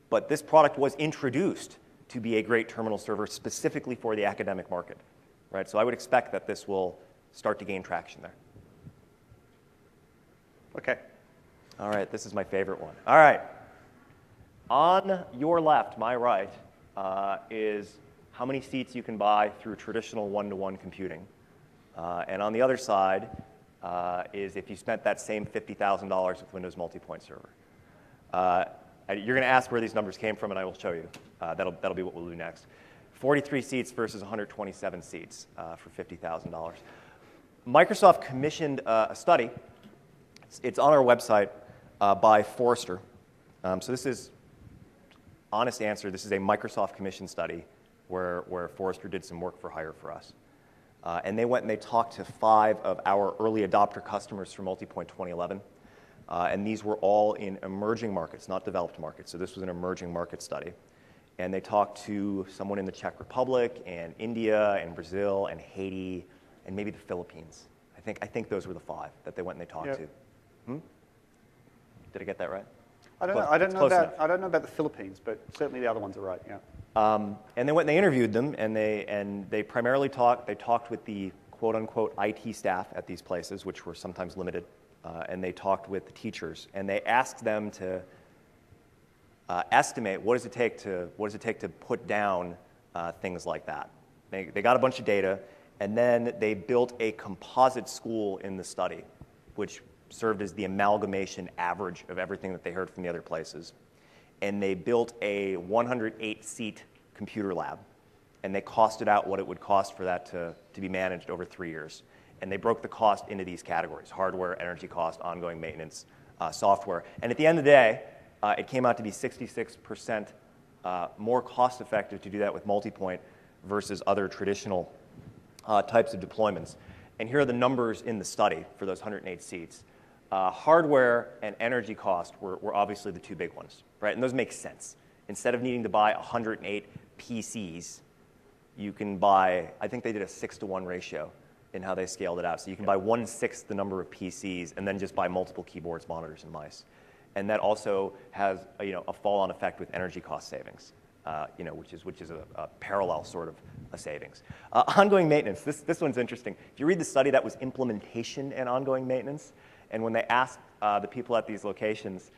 But this product was introduced to be a great terminal server specifically for the academic market. Right? So I would expect that this will start to gain traction there. Okay. All right, this is my favorite one. All right. On your left, my right, is how many seats you can buy through traditional one-to-one computing. And on the other side is if you spent that same $50,000 with Windows MultiPoint Server. You're going to ask where these numbers came from, and I will show you. That'll be what we'll do next. 43 seats versus 127 seats for $50,000. Microsoft commissioned a study. It's on our website by Forrester. So this is, honest answer, this is a Microsoft commissioned study where Forrester did some work for hire for us. And they went and they talked to 5 of our early adopter customers for MultiPoint 2011. And these were all in emerging markets, not developed markets. So this was an emerging market study. And they talked to someone in the Czech Republic and India and Brazil and Haiti and maybe the Philippines. I think those were the 5 that they went and they talked to. Did I get that right? I don't know about the Philippines, but certainly the other ones are right. Yeah. And they went and they interviewed them, and they primarily talked with the quote unquote IT staff at these places, which were sometimes limited, and they talked with the teachers, and they asked them to estimate what does it take to put down things like that. They got a bunch of data, and then they built a composite school in the study, which served as the amalgamation average of everything that they heard from the other places. And they built a 108-seat computer lab, and they costed out what it would cost for that to be managed over 3 years. And they broke the cost into these categories: hardware, energy cost, ongoing maintenance, software. And at the end of the day, it came out to be 66% more cost-effective to do that with MultiPoint versus other traditional types of deployments. And here are the numbers in the study for those 108 seats. Hardware and energy cost were obviously the 2 big ones, right? And those make sense. Instead of needing to buy 108 PCs, you can buy, I think they did a 6-to-1 ratio in how they scaled it out. So you can buy 1/6 the number of PCs and then just buy multiple keyboards, monitors, and mice. And that also has a fall-on effect with energy cost savings, which is a parallel sort of a savings. Ongoing maintenance, this one's interesting. If you read the study, that was implementation and ongoing maintenance. And when they asked the people at these locations,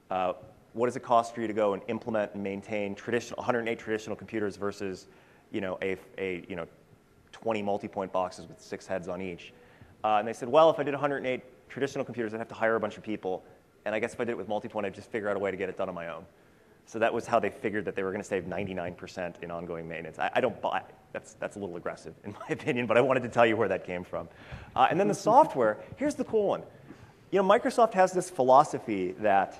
what does it cost for you to go and implement and maintain 108 traditional computers versus, 20 MultiPoint boxes with 6 heads on each? And they said, well, if I did 108 traditional computers, I'd have to hire a bunch of people. And I guess if I did it with MultiPoint, I'd just figure out a way to get it done on my own. So that was how they figured that they were going to save 99% in ongoing maintenance. I don't buy it. That's a little aggressive, in my opinion, but I wanted to tell you where that came from. And then the software, here's the cool one. Microsoft has this philosophy that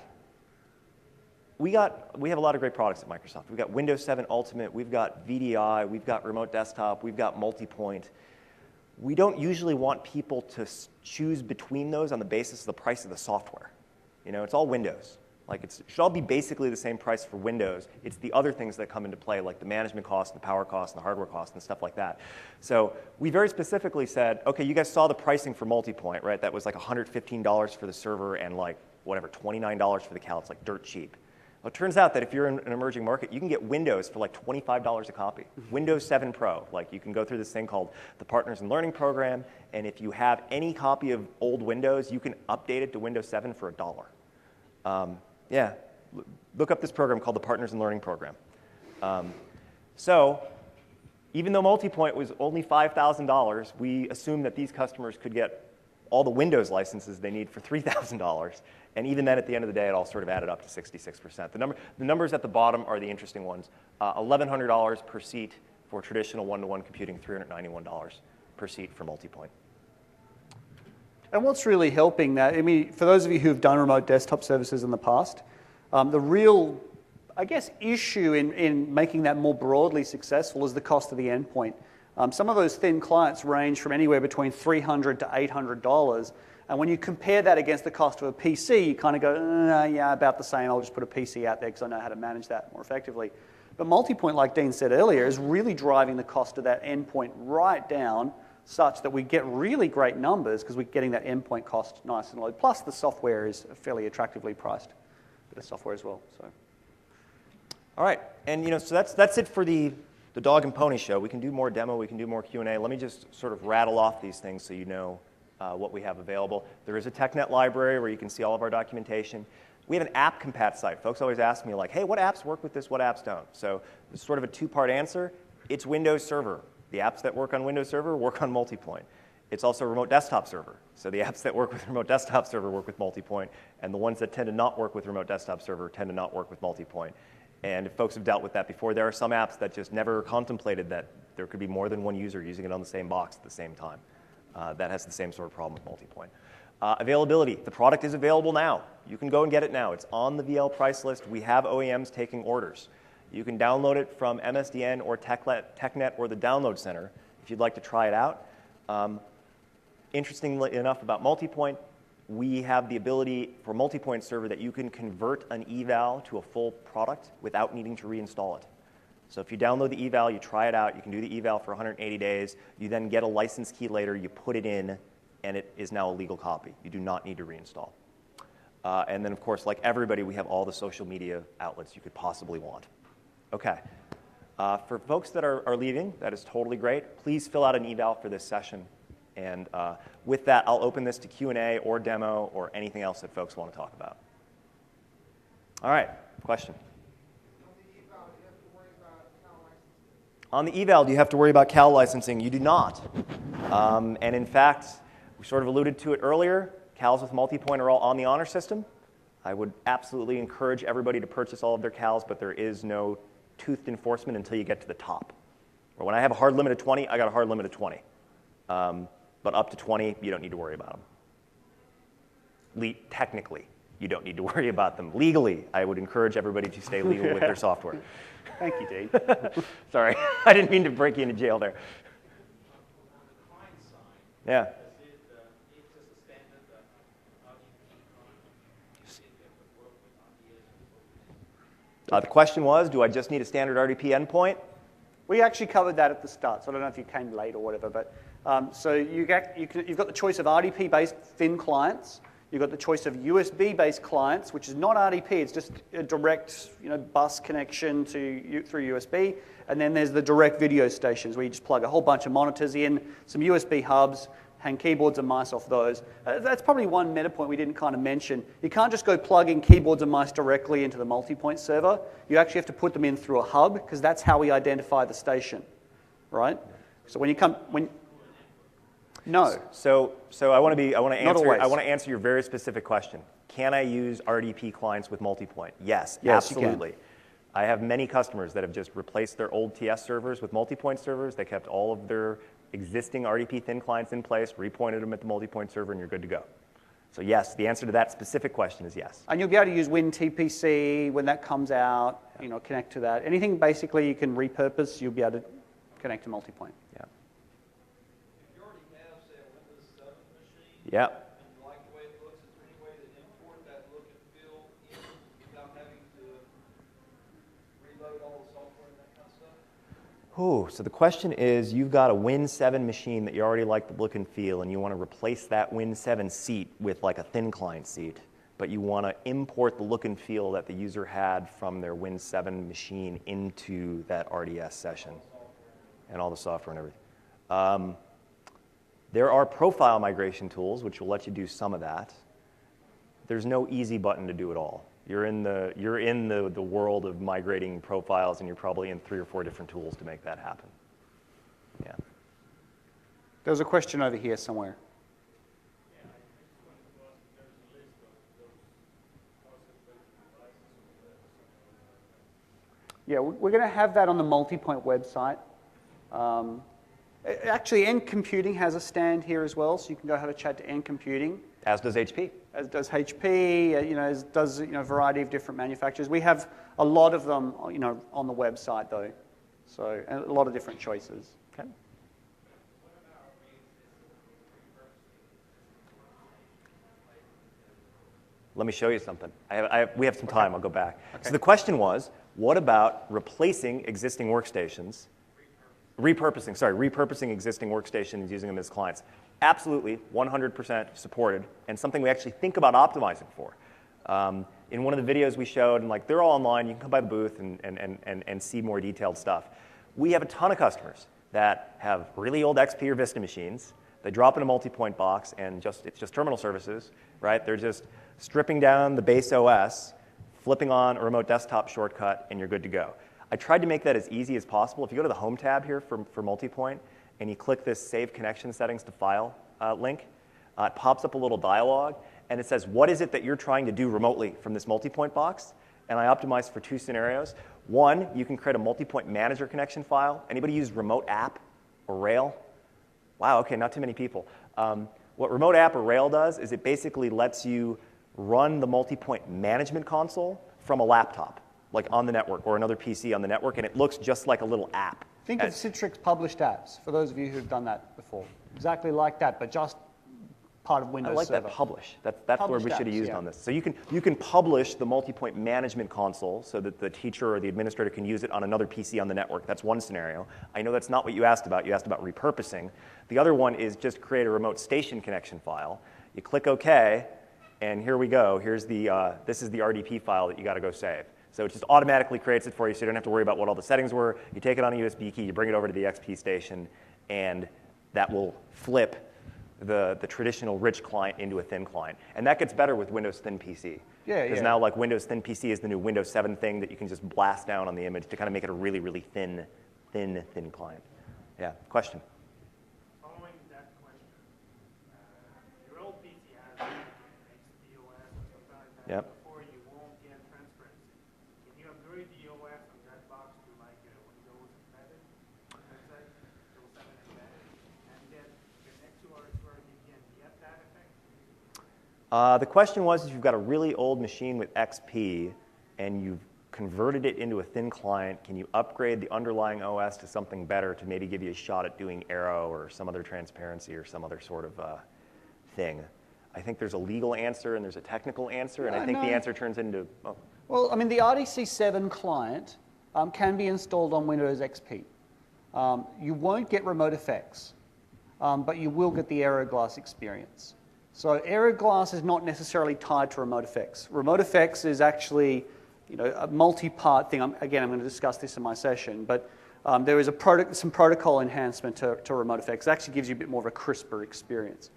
we have a lot of great products at Microsoft. We've got Windows 7 Ultimate, we've got VDI, we've got Remote Desktop, we've got MultiPoint. We don't usually want people to choose between those on the basis of the price of the software. It's all Windows. Like it should all be basically the same price for Windows. It's the other things that come into play, like the management cost, the power cost, and the hardware cost, and stuff like that. So we very specifically said, okay, you guys saw the pricing for MultiPoint, right? That was like $115 for the server and like whatever, $29 for the Cal. It's like dirt cheap. Well, it turns out that if you're in an emerging market, you can get Windows for like $25 a copy. Windows 7 Pro. Like you can go through this thing called the Partners in Learning program, and if you have any copy of old Windows, you can update it to Windows 7 for $1. Yeah, look up this program called the Partners in Learning program. So even though MultiPoint was only $5,000, we assumed that these customers could get all the Windows licenses they need for $3,000. And even then, at the end of the day, it all sort of added up to 66%. The numbers at the bottom are the interesting ones. $1,100 per seat for traditional one-to-one computing, $391 per seat for MultiPoint. And what's really helping that, for those of you who've done remote desktop services in the past, the real, issue in making that more broadly successful is the cost of the endpoint. Some of those thin clients range from anywhere between $300 to $800. And when you compare that against the cost of a PC, you kind of go, yeah, about the same. I'll just put a PC out there because I know how to manage that more effectively. But MultiPoint, like Dean said earlier, is really driving the cost of that endpoint right down such that we get really great numbers because we're getting that endpoint cost nice and low. Plus, the software is fairly attractively priced. Bit of software as well. So, all right, and so that's it for the dog and pony show. We can do more demo. We can do more Q&A. Let me just sort of rattle off these things so you know what we have available. There is a TechNet library where you can see all of our documentation. We have an app compat site. Folks always ask me like, hey, what apps work with this? What apps don't? So it's sort of a two-part answer. It's Windows Server. The apps that work on Windows Server work on MultiPoint. It's also a remote desktop server. So the apps that work with remote desktop server work with MultiPoint, and the ones that tend to not work with remote desktop server tend to not work with MultiPoint. And if folks have dealt with that before, there are some apps that just never contemplated that there could be more than one user using it on the same box at the same time. That has the same sort of problem with MultiPoint. Availability. The product is available now. You can go and get it now. It's on the VL price list. We have OEMs taking orders. You can download it from MSDN or TechNet or the Download Center if you'd like to try it out. Interestingly enough about MultiPoint, we have the ability for MultiPoint server that you can convert an eval to a full product without needing to reinstall it. So if you download the eval, you try it out, you can do the eval for 180 days, you then get a license key later, you put it in, and it is now a legal copy. You do not need to reinstall. And then, of course, like everybody, we have all the social media outlets you could possibly want. Okay. For folks that are leaving, that is totally great. Please fill out an eval for this session. And with that, I'll open this to Q&A or demo or anything else that folks want to talk about. All right, question. On the eval, do you have to worry about CAL licensing? You do not. And in fact, we sort of alluded to it earlier. CALs with MultiPoint are all on the honor system. I would absolutely encourage everybody to purchase all of their CALs, but there is no toothed enforcement until you get to the top. Or when I have a hard limit of 20, I got a hard limit of 20. But up to 20, you don't need to worry about them. Technically, you don't need to worry about them. Legally, I would encourage everybody to stay legal with their software. Thank you, Dean. Sorry, I didn't mean to break you into jail there. Yeah. The question was, do I just need a standard RDP endpoint? We actually covered that at the start, so I don't know if you came late or whatever, but so you've got the choice of RDP-based thin clients. You've got the choice of USB-based clients, which is not RDP. It's just a direct bus connection through USB. And then there's the direct video stations where you just plug a whole bunch of monitors in, some USB hubs, hang keyboards and mice off those. That's probably one meta point we didn't kind of mention. You can't just go plugging keyboards and mice directly into the MultiPoint server. You actually have to put them in through a hub because that's how we identify the station, right? So when you come, no. So I want to always. answer your very specific question. Can I use RDP clients with MultiPoint? Yes, Yes, you can. absolutely. I have many customers that have just replaced their old TS servers with MultiPoint servers. They kept all of their existing RDP thin clients in place, repointed them at the MultiPoint server, and you're good to go. So yes, the answer to that specific question is yes. And you'll be able to use WinTPC when that comes out, connect to that. Anything basically you can repurpose, you'll be able to connect to MultiPoint. Yeah. If you already have, say, a Windows 7 machine, Yeah. and you like the way it looks, is there any way to import that look and feel in without having to reload all the software and that kind of stuff? So the question is, you've got a Win 7 machine that you already like the look and feel, and you want to replace that Win 7 seat with like a thin client seat, but you want to import the look and feel that the user had from their Win 7 machine into that RDS session and all the software and everything. There are profile migration tools which will let you do some of that. There's no easy button to do it all. You're in the world of migrating profiles, and you're probably in 3 or 4 different tools to make that happen. Yeah. There was a question over here somewhere. Yeah, we're going to have that on the MultiPoint website. Actually, End Computing has a stand here as well, so you can go have a chat to End Computing. As does HP. As does HP, as does a variety of different manufacturers. We have a lot of them, on the website though, so and a lot of different choices. Okay. Let me show you something. We have some time. I'll go back. Okay. So the question was, what about replacing existing workstations? Repurposing existing workstations using them as clients. Absolutely, 100% supported, and something we actually think about optimizing for. In one of the videos we showed, and they're all online, you can come by the booth and see more detailed stuff. We have a ton of customers that have really old XP or Vista machines. They drop in a MultiPoint box, and it's just terminal services, right? They're just stripping down the base OS, flipping on a remote desktop shortcut, and you're good to go. I tried to make that as easy as possible. If you go to the Home tab here for MultiPoint, and you click this Save Connection Settings to File link, it pops up a little dialog, and it says, what is it that you're trying to do remotely from this MultiPoint box? and I optimized for 2 scenarios. One, you can create a multi-point manager connection file. Anybody use Remote App or Rail? Wow, okay, not too many people. What Remote App or Rail does is it basically lets you run the multi-point management console from a laptop, like on the network, or another PC on the network, and it looks just like a little app. Think of Citrix published apps, for those of you who've done that before. Exactly like that, but just part of Windows I like Server. that publish. That's the word we should have Published used apps, on this. So you can publish the multi-point management console so that the teacher or the administrator can use it on another PC on the network. That's one scenario. I know that's not what you asked about. You asked about repurposing. The other one is just create a remote station connection file. You click OK, and here we go. Here's this is the RDP file that you got to go save. So it just automatically creates it for you, so you don't have to worry about what all the settings were. You take it on a USB key, you bring it over to the XP station, and that will flip the traditional rich client into a thin client. And that gets better with Windows Thin PC. Yeah, Because yeah. now like Windows Thin PC is the new Windows 7 thing that you can just blast down on the image to kind of make it a really, really thin client. Yeah, question? Following that question, your old PC has XP OS or something like that. Yep. Before you won't get transparency. Can you upgrade the OS on that box to like Windows embedded? Let's say Windows 7 embedded, and then connect to our VPN. Get that effect? The question was, if you've got a really old machine with XP and you've converted it into a thin client, can you upgrade the underlying OS to something better to maybe give you a shot at doing Arrow or some other transparency or some other sort of thing? I think there's a legal answer and there's a technical answer, and I think the answer turns into, oh, Well, I mean, the RDC7 client can be installed on Windows XP. You won't get remote effects, but you will get the AeroGlass experience. So AeroGlass is not necessarily tied to remote effects. Remote effects is actually, a multi-part thing. Again, I'm going to discuss this in my session, but there is some protocol enhancement to remote effects. It actually gives you a bit more of a crisper experience.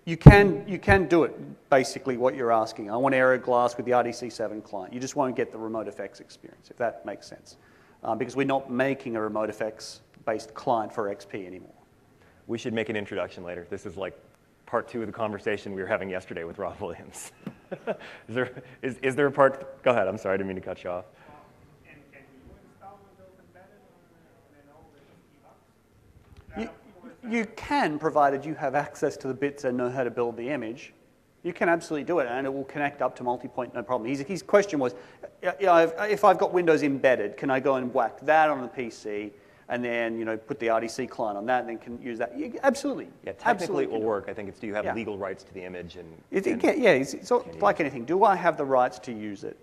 You can do it, basically, what you're asking. I want AeroGlass with the RDC7 client. You just won't get the remote effects experience, if that makes sense, because we're not making a remote effects-based client for XP anymore. we should make an introduction later. This is like part 2 of the conversation we were having yesterday with Rob Williams. is there a part? Go ahead. I'm sorry. I didn't mean to cut you off. And can you install Windows embedded on an old XP box? You can, provided you have access to the bits and know how to build the image. You can absolutely do it, and it will connect up to MultiPoint, no problem. His question was, if I've got Windows embedded, can I go and whack that on the PC, and then put the RDC client on that, and then can use that? Absolutely. Yeah, technically absolutely it will work. I think it's, do you have Yeah. legal rights to the image? It's like anything. Do I have the rights to use it?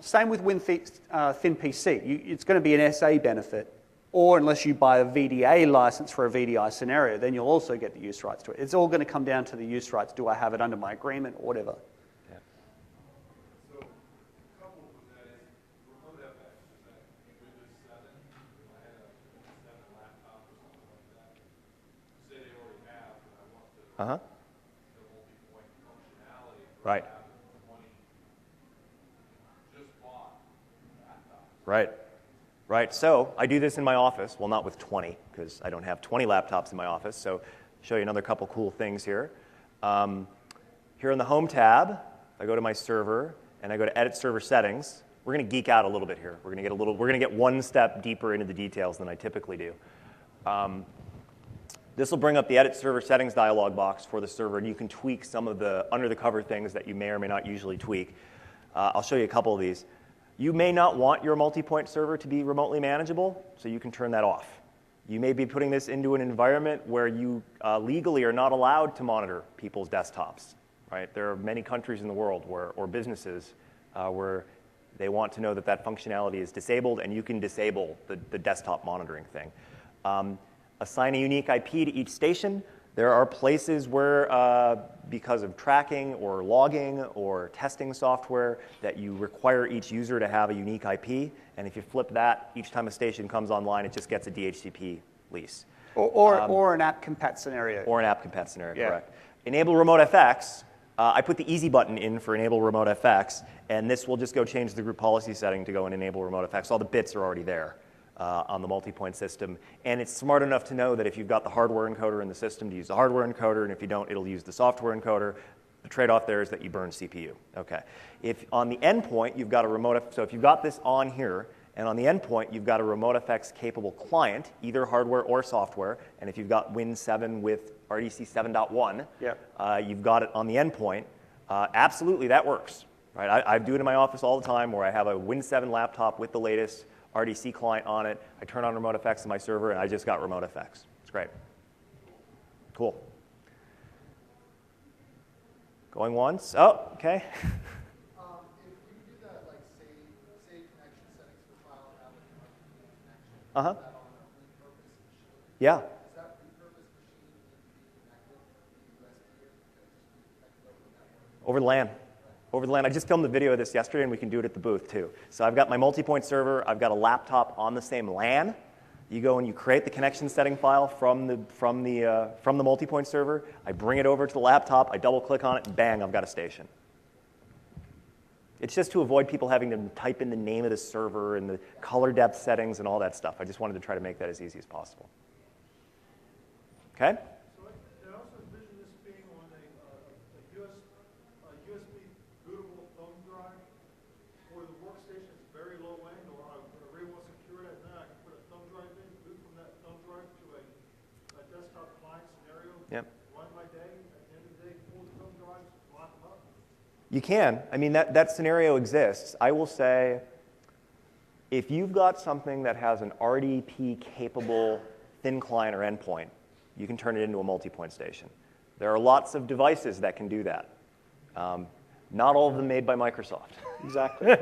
Same with Thin PC. It's going to be an SA benefit, or unless you buy a VDA license for a VDI scenario, then you'll also get the use rights to it. It's all going to come down to the use rights. Do I have it under my agreement or whatever? Yeah. So, coupled with that is remote FX. Is that in Windows 7? I had a Windows 7 laptop or something like that. Say they already have, but I want the multi-point functionality. Right. I have 20 just bought laptops. Right. Right. So I do this in my office. Well, not with 20, because I don't have 20 laptops in my office. So show you another couple cool things here. Here in the Home tab, I go to my server, and I go to Edit Server Settings. We're going to geek out a little bit here. We're going to get one step deeper into the details than I typically do. This will bring up the Edit Server Settings dialog box for the server, and you can tweak some of the under-the-cover things that you may or may not usually tweak. I'll show you a couple of these. You may not want your multi-point server to be remotely manageable, so you can turn that off. You may be putting this into an environment where you legally are not allowed to monitor people's desktops. Right? There are many countries in the world or businesses where they want to know that that functionality is disabled, and you can disable the desktop monitoring thing. Assign a unique IP to each station. There are places where, because of tracking or logging or testing software, that you require each user to have a unique IP. And if you flip that, each time a station comes online, it just gets a DHCP lease. Or an app compat scenario. Or an app compat scenario, Yeah. correct. Enable Remote FX. I put the easy button in for Enable Remote FX, and this will just go change the group policy setting to go and enable Remote FX. All the bits are already there. On the multi-point system. And it's smart enough to know that if you've got the hardware encoder in the system, to use the hardware encoder, and if you don't, it'll use the software encoder. The trade-off there is that you burn CPU. Okay. If on the endpoint you've got a remote, so if you've got this on here, and on the endpoint you've got a remote effects capable client, either hardware or software, and if you've got Win 7 with RDC 7.1, you've got it on the endpoint, absolutely that works. Right? I do it in my office all the time where I have a Win 7 laptop with the latest RDC client on it. I turn on remote effects on my server, and I just got remote effects. It's great. Cool. Going once. Oh, okay. If you do that, like save connection settings for file and have a connection, that on a repurposed machine, Yeah. is that repurposed machine need to be connected to the USB or can it just be connected over the network? Over the LAN. Over the LAN. I just filmed the video of this yesterday, and we can do it at the booth too. So I've got my MultiPoint server. I've got a laptop on the same LAN. You go and you create the connection setting file from the MultiPoint server. I bring it over to the laptop. I double-click on it, and bang, I've got a station. It's just to avoid people having to type in the name of the server and the color depth settings and all that stuff. I just wanted to try to make that as easy as possible. Okay? So I also envision this being on a USB bootable thumb drive where the workstation is very low end, or I really want to secure it at night. I can put a thumb drive in, boot from that thumb drive to a desktop client scenario, run my day, at the end of the day, pull the thumb drives, lock them up. You can. I mean, that scenario exists. I will say, if you've got something that has an RDP-capable thin client or endpoint, you can turn it into a MultiPoint station. There are lots of devices that can do that. Not all of them made by Microsoft. Exactly.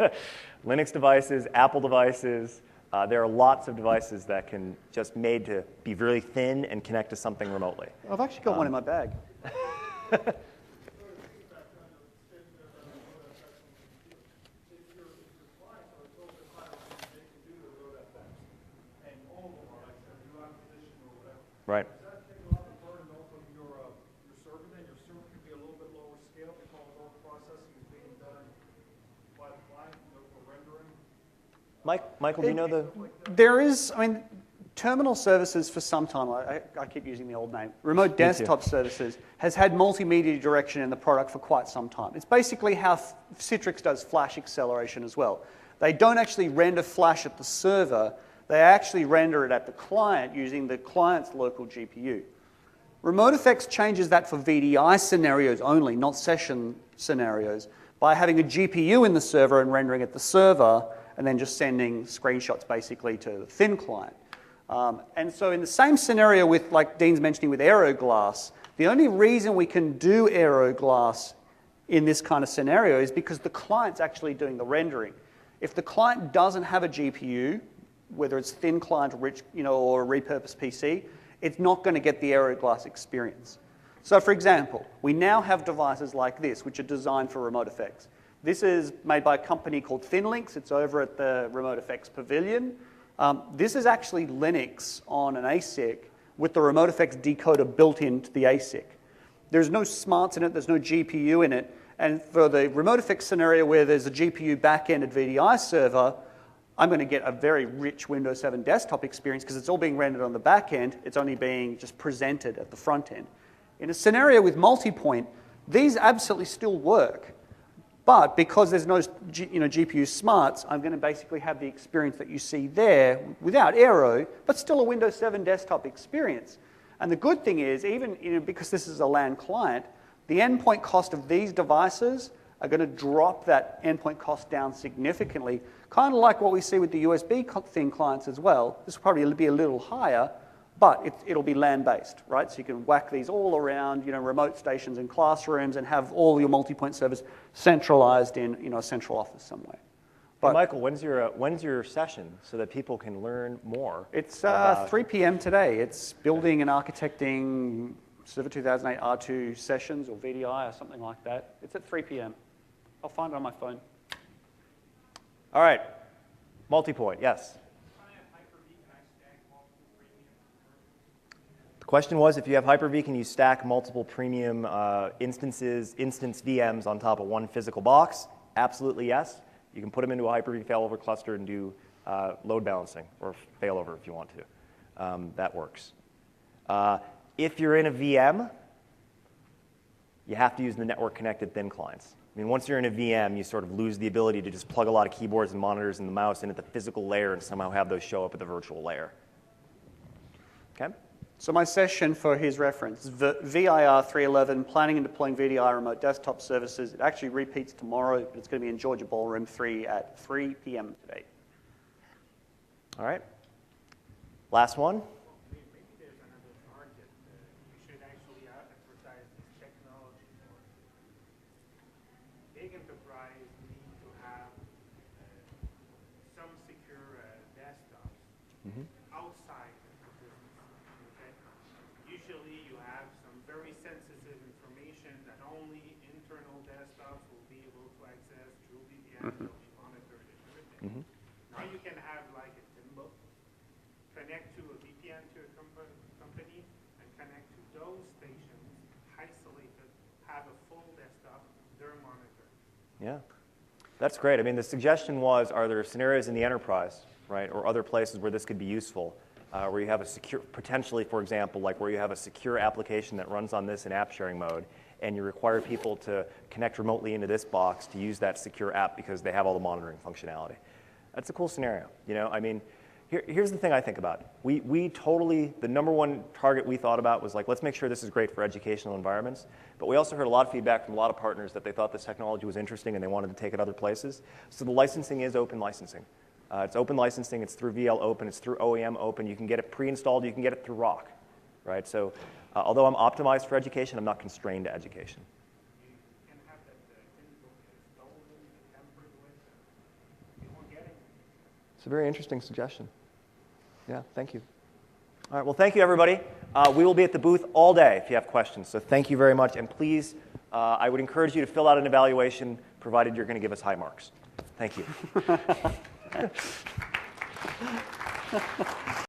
Linux devices, Apple devices, there are lots of devices that can just made to be really thin and connect to something remotely. I've actually got one in my bag. Right. Does that take a lot of the burden off of your server then? Your server can be a little bit lower scale because all the processing is being done by the client, for rendering? Michael, do you know the... There is, I mean, terminal services for some time, I keep using the old name, remote desktop services, has had multimedia direction in the product for quite some time. It's basically how Citrix does flash acceleration as well. They don't actually render flash at the server, they actually render it at the client using the client's local GPU. Remote Effects changes that for VDI scenarios only, not session scenarios, by having a GPU in the server and rendering at the server, and then just sending screenshots basically to the thin client. And so in the same scenario with, like Dean's mentioning with AeroGlass, the only reason we can do AeroGlass in this kind of scenario is because the client's actually doing the rendering. If the client doesn't have a GPU, whether it's thin client or rich, or a repurposed PC, it's not going to get the AeroGlass experience. So for example, we now have devices like this, which are designed for remote effects. This is made by a company called ThinLinks. It's over at the Remote Effects Pavilion. This is actually Linux on an ASIC with the remote effects decoder built into the ASIC. There's no smarts in it, there's no GPU in it, and for the remote effects scenario where there's a GPU back-ended VDI server, I'm going to get a very rich Windows 7 desktop experience because it's all being rendered on the back end, it's only being just presented at the front end. In a scenario with MultiPoint, these absolutely still work, but because there's no GPU smarts, I'm going to basically have the experience that you see there without Aero, but still a Windows 7 desktop experience. And the good thing is, even because this is a LAN client, the endpoint cost of these devices are going to drop that endpoint cost down significantly, kind of like what we see with the USB thin clients as well. This will probably be a little higher, but it'll be LAN-based, right? So you can whack these all around, remote stations and classrooms and have all your MultiPoint servers centralized in, a central office somewhere. But hey Michael, when's your session so that people can learn more? It's 3 p.m. today. It's building and architecting Server 2008 R2 sessions or VDI or something like that. It's at 3 p.m. I'll find it on my phone. All right. MultiPoint, yes. The question was, if you have Hyper-V, can you stack multiple premium instance VMs on top of one physical box? Absolutely yes. You can put them into a Hyper-V failover cluster and do load balancing, or failover if you want to. That works. If you're in a VM, you have to use the network-connected thin clients. I mean, once you're in a VM, you sort of lose the ability to just plug a lot of keyboards and monitors and the mouse in at the physical layer and somehow have those show up at the virtual layer. Okay? So my session for his reference, VIR 311, planning and deploying VDI remote desktop services. It actually repeats tomorrow, but it's going to be in Georgia Ballroom 3 at 3 p.m. today. All right. Last one. Maybe there's another target. You should actually advertise this technology more. Big enterprise need to have some secure desktops outside the business. Okay? Usually you have some very sensitive information that only internal desktops will be able to access through VPN, they'll be monitored and everything. Now you can have like a Timbo, connect to a VPN to a company, and connect to those stations, isolated, have a full desktop, they're monitored. Yeah. That's great. I mean, the suggestion was, are there scenarios in the enterprise, right, or other places where this could be useful, where you have a secure, potentially, for example, like where you have a secure application that runs on this in app sharing mode, and you require people to connect remotely into this box to use that secure app because they have all the monitoring functionality. That's a cool scenario. You know, I mean, here's the thing I think about. We totally, the number one target we thought about was like, let's make sure this is great for educational environments. But we also heard a lot of feedback from a lot of partners that they thought this technology was interesting and they wanted to take it other places. So the licensing is open licensing. It's open licensing. It's through VL Open. It's through OEM Open. You can get it pre-installed. You can get it through ROC, right? So although I'm optimized for education, I'm not constrained to education. You can have that Timbo stolen and tampered with, you won't get it. It's a very interesting suggestion. Yeah, thank you. All right, well, thank you, everybody. We will be at the booth all day if you have questions. So thank you very much. And please, I would encourage you to fill out an evaluation, provided you're going to give us high marks. Thank you.